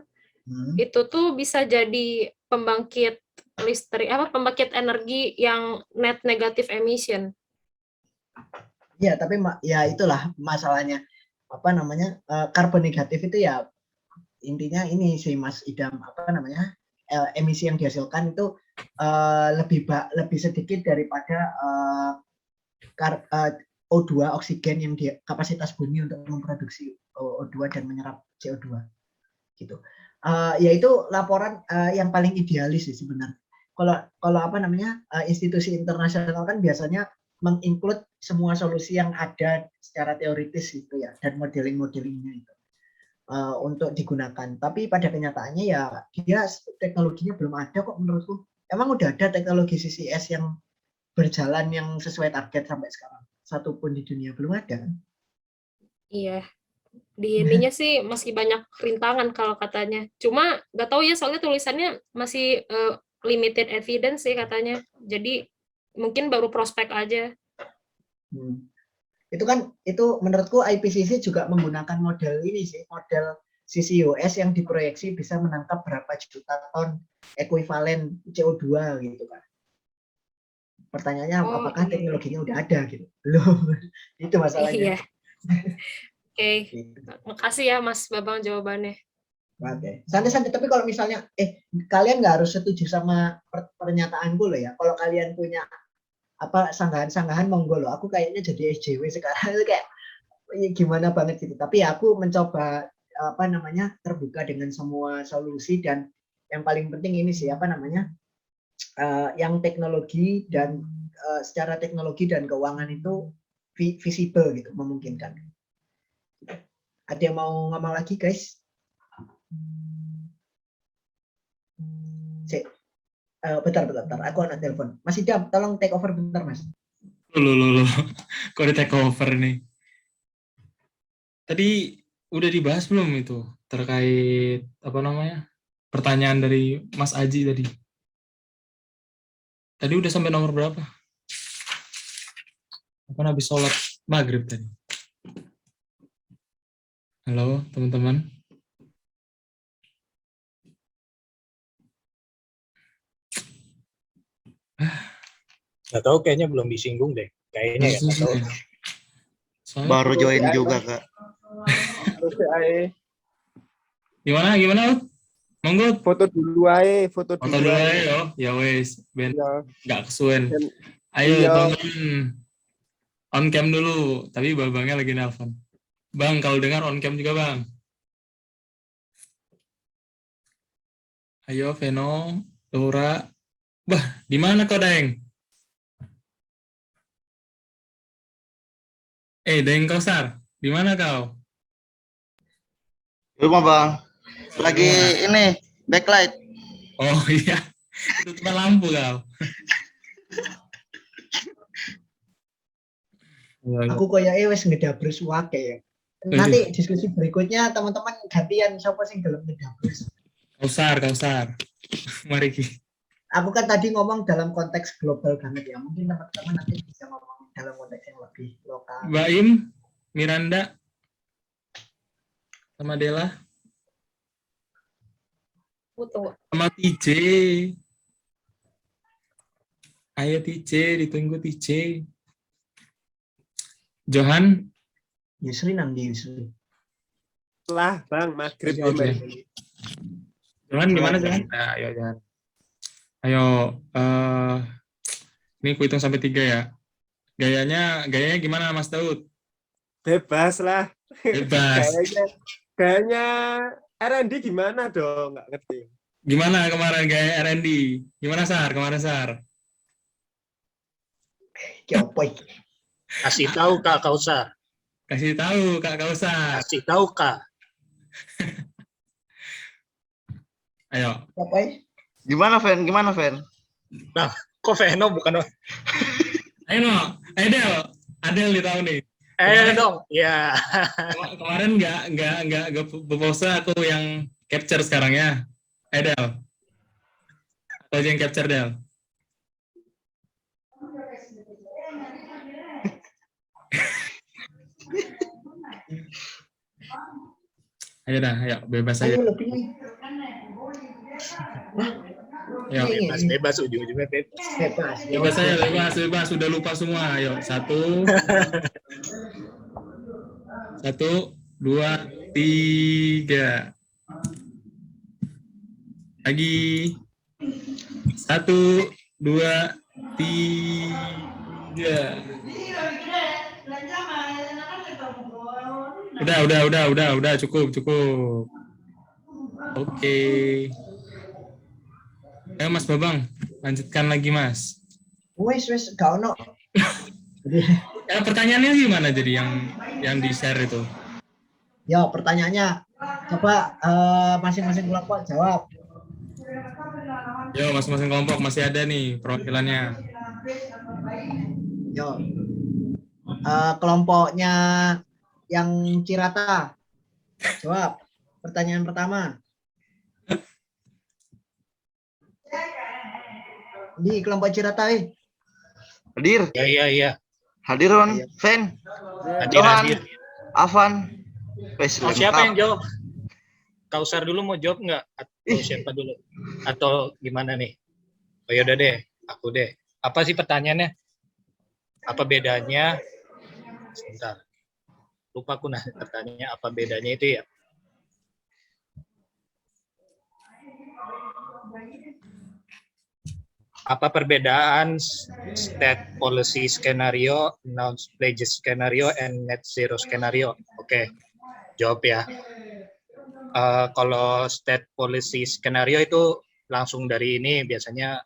itu tuh bisa jadi pembangkit listrik, pembangkit energi yang net negative emission. Ya, tapi ya itulah masalahnya. Karbon negatif itu ya intinya ini sih Mas Idam, emisi yang dihasilkan itu lebih sedikit daripada O2, oksigen yang kapasitas bumi untuk memproduksi O2 dan menyerap CO2 gitu. Yaitu laporan yang paling idealis sih sebenarnya. Kalau institusi internasional kan biasanya menginclude semua solusi yang ada secara teoritis gitu ya, dan modeling-modelingnya itu untuk digunakan. Tapi pada kenyataannya ya dia teknologinya belum ada kok menurutku. Emang udah ada teknologi CCS yang berjalan yang sesuai target sampai sekarang? Satupun di dunia belum ada kan? Iya, di ininya sih masih banyak rintangan kalau katanya. Cuma nggak tahu ya, soalnya tulisannya masih limited evidence sih katanya. Jadi mungkin baru prospek aja. Itu menurutku IPCC juga menggunakan model ini sih, model CCUS yang diproyeksi bisa menangkap berapa juta ton ekuivalen CO2 gitu kan. Pertanyaannya apakah teknologinya udah ada gitu? Belum. Itu masalahnya. Iya. Oke. Makasih ya Mas Babang jawabannya. Oke. Santai-santai, tapi kalau misalnya kalian nggak harus setuju sama pernyataanku loh ya. Kalau kalian punya sanggahan-sanggahan monggo loh. Aku kayaknya jadi SJW sekarang itu kayak gimana banget gitu. Tapi ya aku mencoba terbuka dengan semua solusi, dan yang paling penting ini sih yang teknologi dan secara teknologi dan keuangan itu visible gitu, memungkinkan. Ada yang mau ngomong lagi guys? Bentar, aku anak telepon. Mas Idam, tolong take over bentar Mas. Loh. Kok di take over nih? Tadi udah dibahas belum itu terkait apa namanya? Pertanyaan dari Mas Aji tadi. Tadi udah sampai nomor berapa? Kan habis sholat maghrib tadi. Halo teman-teman. Nggak tahu, kayaknya belum disinggung deh. Kayaknya ya. Nggak tahu. Soalnya Baru join juga, Kak. Terus ae gimana? Ut? Monggo. foto dulu ae, foto Foto dulu dulu ae. aja yo. Ya wes, ben Ya. nggak kesuwen. Dan- Ayo iya. teman. On cam dulu, tapi babangnya lagi nelpon. Bang, kalau dengar on cam juga, Bang. Ayo Veno, Laura. Bah, di mana kau, Deng? Deng Kausar, di mana kau? Di rumah, Bang. Lagi ini, backlight. Oh iya, tutupan lampu kau. Aku koyake wis ngedabrus wake ya. Nanti diskusi berikutnya teman-teman gantian siapa sih gelem ngedabrus. Kausar. Mari Ki. Aku kan tadi ngomong dalam konteks global banget ya. Mungkin teman-teman nanti bisa ngomong dalam konteks yang lebih lokal. Mbak Im, Miranda, sama Dela, Butuh. sama TJ. Ayo TJ, ditunggu TJ. Johan, Yusri nang di Yusri. Lah, Bang, maghrib Oke. kembali. Johan gimana Johan? Nah, ayo Johan. Ayo, ini ku hitung sampai 3 ya. Gayanya gimana Mas Daud? Bebas lah. Bebas. Kayaknya R&D gimana dong? Nggak ngerti. Gimana kemarin gaya R&D? Gimana Sar? Kemarin Sar? Kiopoy. Kasih tahu Kak Kausar. Kasih tahu Kak Kausar. Kasih tahu Kak. Ayo. Kiopoy. Gimana, Fen? Nah, kok Veno bukan? Ayo no. Adel. Adel di tahun nih. Dong. Ya. Kemarin nggak berpose aku yang capture sekarang ya. Adel. Aku aja yang capture Del. Ayo dah, ayo bebas aja. Ayo lebih. Ayo. Bebas ujung-ujungnya bebas. Bebas, sudah lupa semua. Ayo, 1, 2, 3. Lagi. 1, 2, 3. Udah, cukup. Oke. Ayo Mas Babang, lanjutkan lagi Mas. Wes gak ono. Pertanyaannya gimana jadi yang di-share itu? Ya, pertanyaannya coba masing-masing kelompok jawab. Yo, masing-masing kelompok masih ada nih perwakilannya. Yo. Kelompoknya yang Cirata. Jawab. Pertanyaan pertama. Di kelompok Cirata, Hadir. Iya. Hadir, Ron. Fen. Johan. Afan. Siapa yang jawab? Kausar dulu mau jawab nggak? Atau siapa dulu? Atau gimana nih? Oh yaudah deh, aku deh. Apa sih pertanyaannya? Apa bedanya? Sebentar. Lupa aku pertanyaannya apa bedanya itu ya? Apa perbedaan state policy skenario, announced pledges skenario, and net zero skenario? Oke, jawab ya. Kalau state policy skenario itu langsung dari ini, biasanya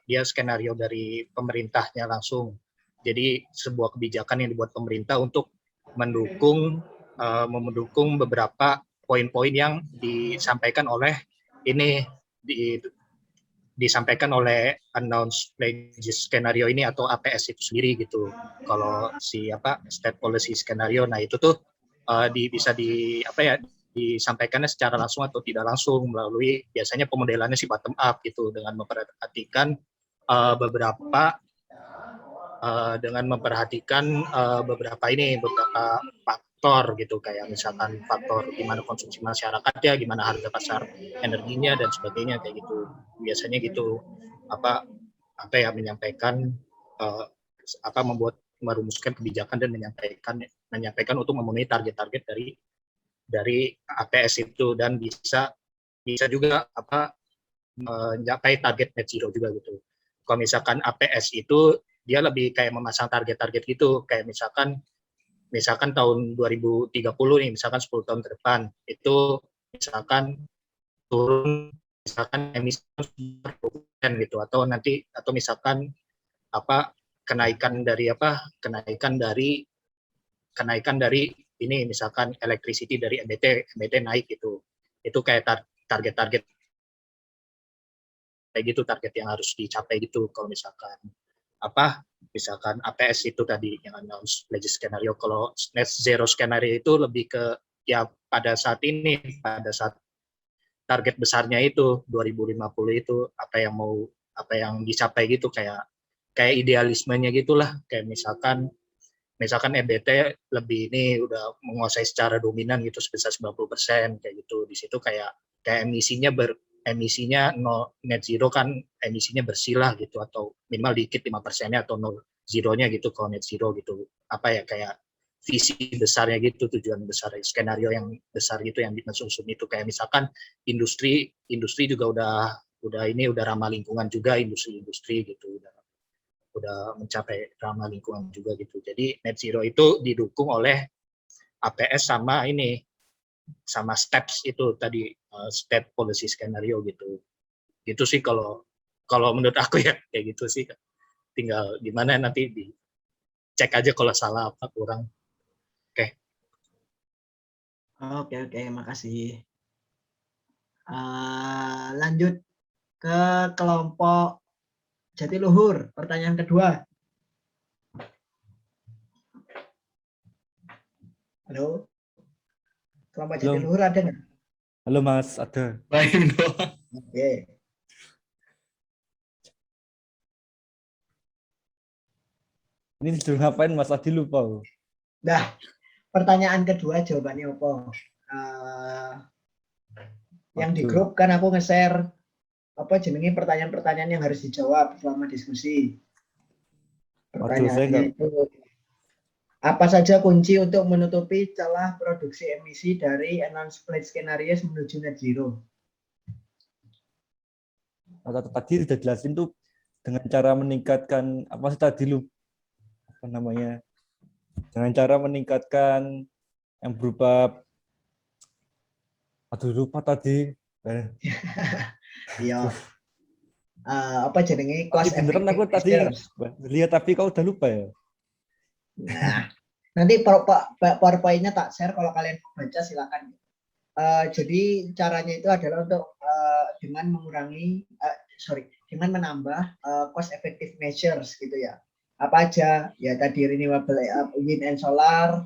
dia skenario dari pemerintahnya langsung. Jadi sebuah kebijakan yang dibuat pemerintah untuk mendukung beberapa poin-poin yang disampaikan oleh ini disampaikan oleh Announced Pledges Scenario ini atau APS itu sendiri gitu. Kalau si State Policy Scenario, nah itu tuh bisa disampaikannya secara langsung atau tidak langsung melalui biasanya pemodelannya si bottom up gitu dengan memperhatikan beberapa faktor gitu, kayak misalkan faktor gimana konsumsi masyarakatnya, gimana harga pasar energinya dan sebagainya kayak gitu. Biasanya gitu menyampaikan merumuskan kebijakan dan menyampaikan untuk memenuhi target-target dari APS itu, dan bisa juga mencapai target net zero juga gitu. Kalau misalkan APS itu dia lebih kayak memasang target-target gitu, kayak misalkan tahun 2030 nih, misalkan 10 tahun ke depan itu misalkan turun misalkan emisi 10% gitu, atau misalkan kenaikan dari ini misalkan electricity dari MBT naik gitu. Itu kayak target-target kayak gitu, target yang harus dicapai gitu. Kalau misalkan APS itu tadi yang announce pledges skenario. Kalau net zero skenario itu lebih ke pada saat target besarnya itu 2050 itu apa yang dicapai gitu, kayak idealismenya gitulah, kayak misalkan EBT lebih ini udah menguasai secara dominan gitu sebesar 90% kayak gitu. Di situ kayak emisinya net zero kan emisinya bersih lah gitu, atau minimal dikit 5%-nya atau zeronya gitu kalau net zero gitu. Kayak visi besarnya gitu, tujuan besar skenario yang besar gitu yang disusun itu, kayak misalkan industri juga udah ramah lingkungan juga, industri gitu udah mencapai ramah lingkungan juga gitu. Jadi net zero itu didukung oleh APS sama steps itu tadi, state policy scenario gitu. Gitu sih kalau menurut aku ya, kayak gitu sih. Tinggal gimana nanti dicek aja kalau salah apa kurang. Oke, makasih. Lanjut ke kelompok Jatiluhur, pertanyaan kedua. Halo, kelompok Jatiluhur ada nggak? Halo Mas, ada. Oke. Ini sudah ngapain Mas Adi lupa? Nah, pertanyaan kedua jawabannya apa? Yang di grup kan aku nge-share pertanyaan-pertanyaan yang harus dijawab selama diskusi. Pertanyaannya itu, apa saja kunci untuk menutupi celah produksi emisi dari announced pledge scenarios menuju net zero? Tadi sudah jelasin tuh dengan cara meningkatkan dengan cara meningkatkan yang berupa lupa tadi. Iya. Cost beneran aku tadi lihat tapi kau udah lupa ya. Nah, nanti PowerPoint-nya tak share, kalau kalian baca silakan. Jadi caranya itu adalah untuk dengan menambah cost effective measures gitu ya. Apa aja? Ya tadi renewable wind and solar,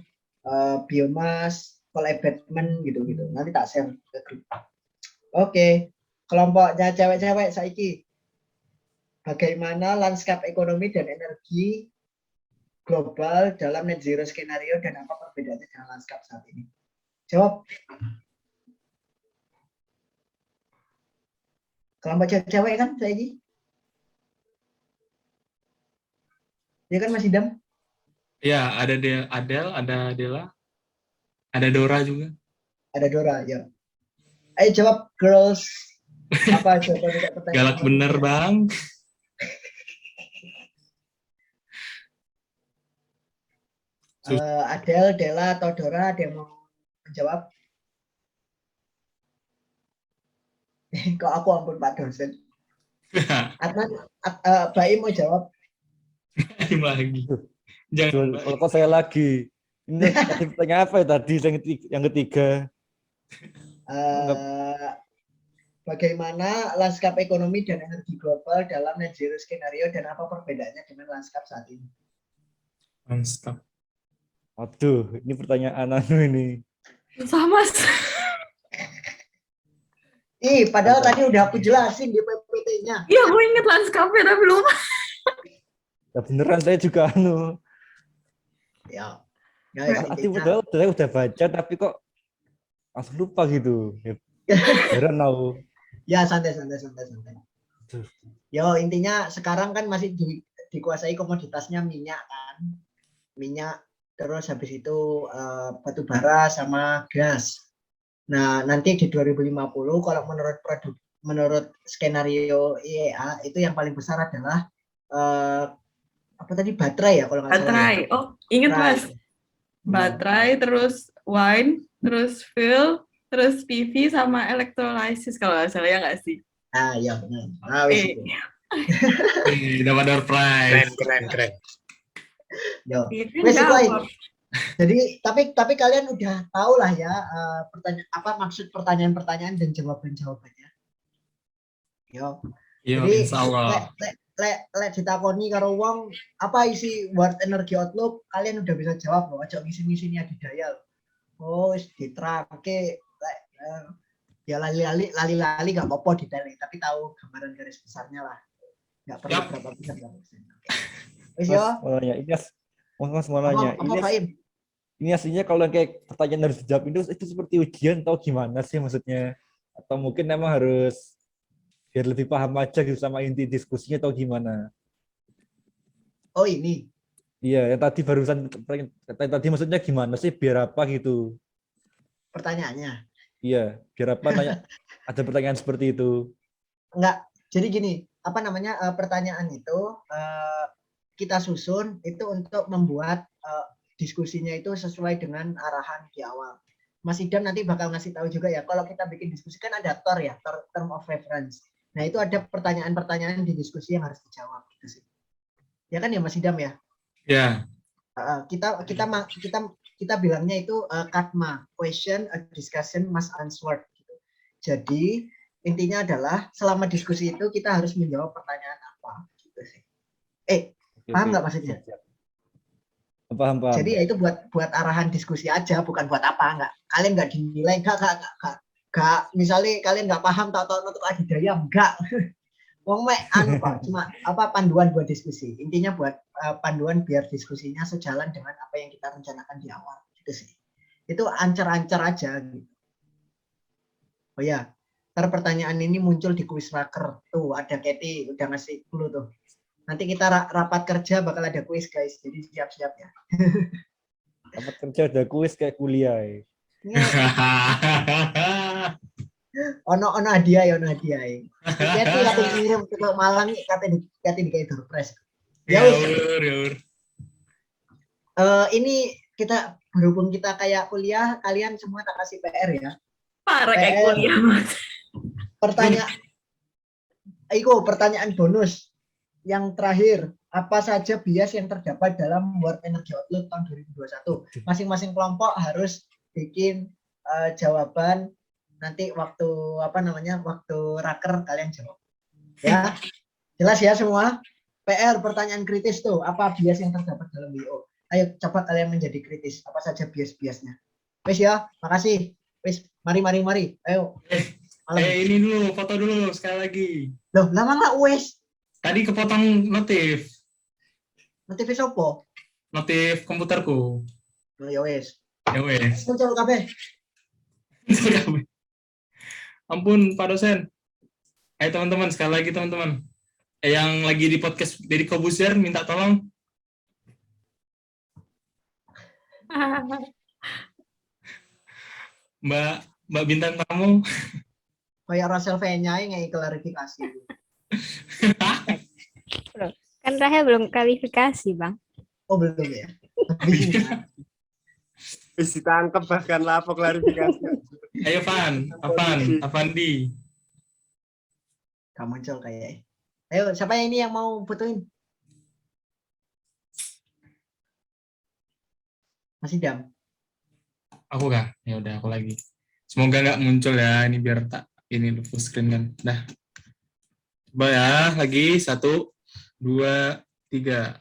biomass, coal abatement gitu. Nanti tak share ke grup. Oke, kelompoknya cewek-cewek saiki. Bagaimana lanskap ekonomi dan energi global dalam net zero skenario dan apa perbedaannya dengan lanskap saat ini? Jawab. Kelompok cewek kan saiki? Dia kan masih Dam? Ya, ada Adel, ada Dela, ada Dora juga. Ada Dora, ya. Ayo jawab, girls. Apa jawaban pertanyaan? Galak bener, Bang. Adel, Dela, atau Dora ada yang mau menjawab? Kok aku ampun Pak dosen. Adnan, Baim mau jawab? Lagi. Jangan. Kalau saya lagi. Ini pertanyaan apa ya tadi yang ketiga? Bagaimana lanskap ekonomi dan energi global dalam net zero skenario dan apa perbedaannya dengan lanskap saat ini? Lanskap. Waduh, ini pertanyaan anu ini. Susah, Mas. Padahal tadi udah aku jelasin di PPT-nya. Iya, gue inget lanskapnya tapi lupa. Ya beneran saya juga anu. Ya. Tadi udah baca tapi kok langsung lupa gitu. Heran aku. Ya santai. Yo intinya sekarang kan masih dikuasai komoditasnya minyak kan, minyak terus habis itu batu bara sama gas. Nah nanti di 2050 kalau menurut skenario IEA itu yang paling besar adalah apa tadi baterai ya kalau nggak salah. Baterai. Ya. Oh inget Mas. Baterai terus wine terus fuel terus PV sama electrolysis kalau nggak salah ya nggak sih? Iya benar. Wis itu. Dapat door prize. Keren. Yo. Wis itu aja. Jadi tapi kalian udah tahu lah ya maksud pertanyaan-pertanyaan dan jawaban-jawabannya. Yo. Jadi lek ditakoni karo wong apa isi World Energy Outlook kalian udah bisa jawab loh, aja ngisi-ngisi adidaya loh. Oh, wis diterangke ya lali-lali nggak apa-apa detail tapi tahu gambaran garis besarnya lah. Nggak perlu berapa persen. Wis yo. Mas mau nanya. Ini aslinya kalau kayak pertanyaan harus dijawab itu seperti ujian atau gimana sih maksudnya? Atau mungkin emang harus biar lebih paham aja gitu sama inti diskusinya atau gimana? Oh ini. Iya, yang tadi barusan tadi maksudnya gimana sih biar apa gitu? Pertanyaannya. Iya, biar apa nanya ada pertanyaan seperti itu? Enggak. Jadi gini, pertanyaan itu kita susun itu untuk membuat diskusinya itu sesuai dengan arahan di awal. Mas Idam nanti bakal ngasih tahu juga ya, kalau kita bikin diskusi kan ada TOR ya, term of reference. Nah itu ada pertanyaan-pertanyaan di diskusi yang harus dijawab gitu sih. Ya kan ya Mas Idam ya? Ya. Kita bilangnya itu KADMA, question, a discussion, must answer. Gitu. Jadi intinya adalah selama diskusi itu kita harus menjawab pertanyaan apa gitu sih. Paham nggak maksudnya? Paham. Jadi ya itu buat arahan diskusi aja, bukan buat apa, nggak. Kalian nggak dinilai, nggak. Misalnya kalian nggak paham tahu untuk adidaya, enggak. Wong Pak, cuma panduan buat diskusi. Intinya buat panduan biar diskusinya sejalan dengan apa yang kita rencanakan di awal, gitu sih. Itu ancar-ancar aja. Gitu. Oh ya, pertanyaan ini muncul di kuis raker tuh, ada Katie udah ngasih clue tuh. Nanti kita rapat kerja bakal ada kuis guys, jadi siap-siap ya. Rapat kerja ada kuis kayak kuliah ya. Ono hadiah. Kati kate ngirim ke Malang kate dikai door prize. Ya wis. Ini kita berhubung kita kayak kuliah, kalian semua tak kasih PR ya. Parah kayak kuliah, Mas. Pertanyaan bonus. Yang terakhir, apa saja bias yang terdapat dalam World Energy Outlook tahun 2021? Masing-masing kelompok harus bikin jawaban nanti waktu waktu raker kalian jawab. Ya. Jelas ya semua? PR pertanyaan kritis tuh, apa bias yang terdapat dalam WO? Ayo coba kalian menjadi kritis. Apa saja bias-biasnya? Wes ya, makasih. Wes, mari. Ayo. Ini dulu, foto dulu sekali lagi. Loh, lama nggak wes? Tadi kepotong notif. Notif apa? Notif komputerku. Oh, ya wes. Muncul kabeh. Ampun, Pak dosen. Ayo teman-teman, sekali lagi teman-teman. Yang lagi di podcast Deddy Kobusier minta tolong. Mbak bintang tamu. Kayak Russell V-nya nggak klarifikasi. Kan Rahel belum klarifikasi, Bang. Oh, belum ya? Bisa ditangkap bahkan lapor klarifikasi. Ayo, Apandi. Kamu muncul kayak. Ayo, siapa yang ini yang mau fotoin? Masih Dam. Aku kah? Ya udah aku lagi. Semoga nggak muncul ya, ini biar tak ini full screen kan. Nah, coba ya, lagi 1, 2, 3.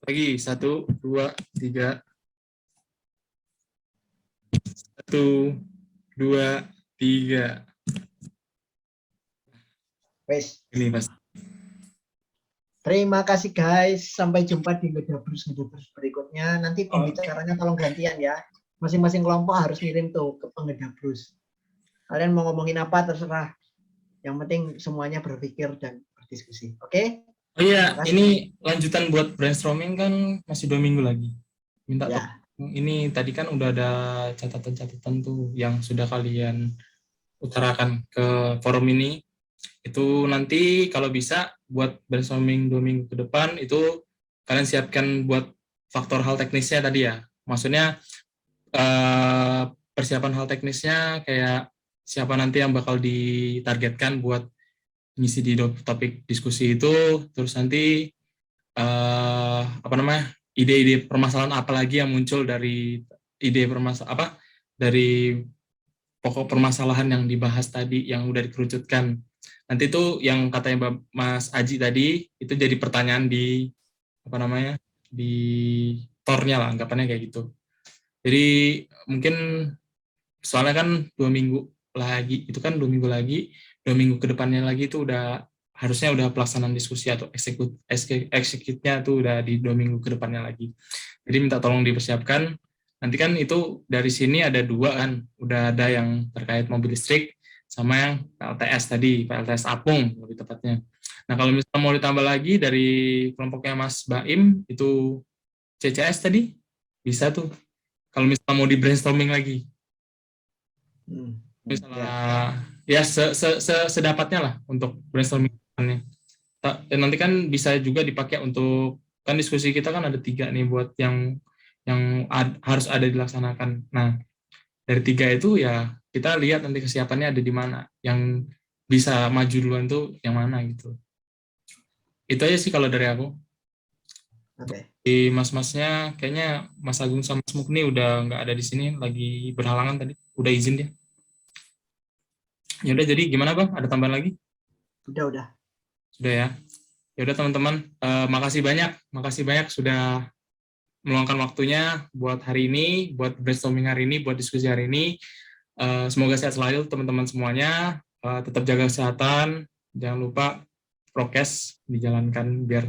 Lagi 1, 2, 3. 1, 2, 3. Wes. Ini Mas. Terima kasih guys. Sampai jumpa di Ngedabrus berikutnya. Nanti pembicaranya tolong gantian ya. Masing-masing kelompok harus ngirim tuh ke Ngedabrus. Kalian mau ngomongin apa terserah. Yang penting semuanya berpikir dan berdiskusi. Oke? Oh iya, ini lanjutan buat brainstorming kan masih 2 minggu lagi. Minta Ya. ini tadi kan udah ada catatan-catatan tuh yang sudah kalian utarakan ke forum ini. Itu nanti kalau bisa buat brainstorming 2 minggu ke depan itu kalian siapkan buat faktor hal teknisnya tadi ya. Maksudnya persiapan hal teknisnya kayak siapa nanti yang bakal ditargetkan buat ngisi di topik diskusi itu, terus nanti ide-ide permasalahan apa lagi yang muncul dari dari pokok permasalahan yang dibahas tadi yang udah dikerucutkan. Nanti itu yang katanya Mas Aji tadi itu jadi pertanyaan di di tornya lah, anggapannya kayak gitu. Jadi mungkin soalnya kan 2 minggu lagi, itu kan 2 minggu lagi, 2 minggu ke depannya lagi itu harusnya udah pelaksanaan diskusi atau execute-nya tuh udah di 2 minggu ke depannya lagi. Jadi minta tolong dipersiapkan. Nanti kan itu dari sini ada 2 kan, udah ada yang terkait mobil listrik sama yang PLTS tadi, PLTS Apung lebih tepatnya. Nah kalau misalnya mau ditambah lagi dari kelompoknya Mas Baim, itu CCS tadi, bisa tuh. Kalau misalnya mau di brainstorming lagi. Misalnya ya sedapatnya lah untuk brainstorming. Nanti kan bisa juga dipakai untuk, kan diskusi kita kan ada 3 nih buat yang harus ada dilaksanakan. Nah dari 3 itu ya kita lihat nanti kesiapannya ada di mana, yang bisa maju duluan tuh yang mana gitu. Itu aja sih kalau dari aku. Oke. Di mas-masnya kayaknya Mas Agung sama Mas Mukni udah nggak ada di sini, lagi berhalangan tadi, udah izin dia. Ya udah, jadi gimana Bang? Ada tambahan lagi? Udah. Sudah ya. Ya udah teman-teman, makasih banyak sudah meluangkan waktunya buat hari ini, buat brainstorming hari ini, buat diskusi hari ini. Semoga sehat selalu teman-teman semuanya. Tetap jaga kesehatan, jangan lupa prokes dijalankan biar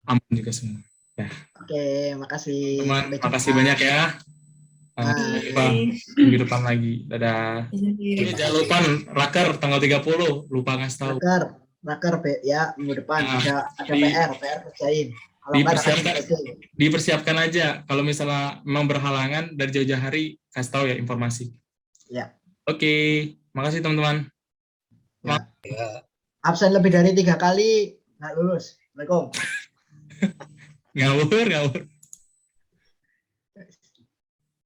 aman juga semua. Ya. Oke, makasih. Teman, makasih banyak ya. Sampai jumpa minggu depan lagi. Dadah. Jangan lupa raker tanggal 30, lupa ngasih tahu. Raker ya minggu depan ada PR kerjain. Dipersiapkan aja. Kalau misalnya memang berhalangan dari jauh-jauh hari, kasih tahu ya informasi. Ya. Oke, makasih teman-teman. Ya. Absen lebih dari 3 kali nggak lulus. Assalamualaikum. Ngawur.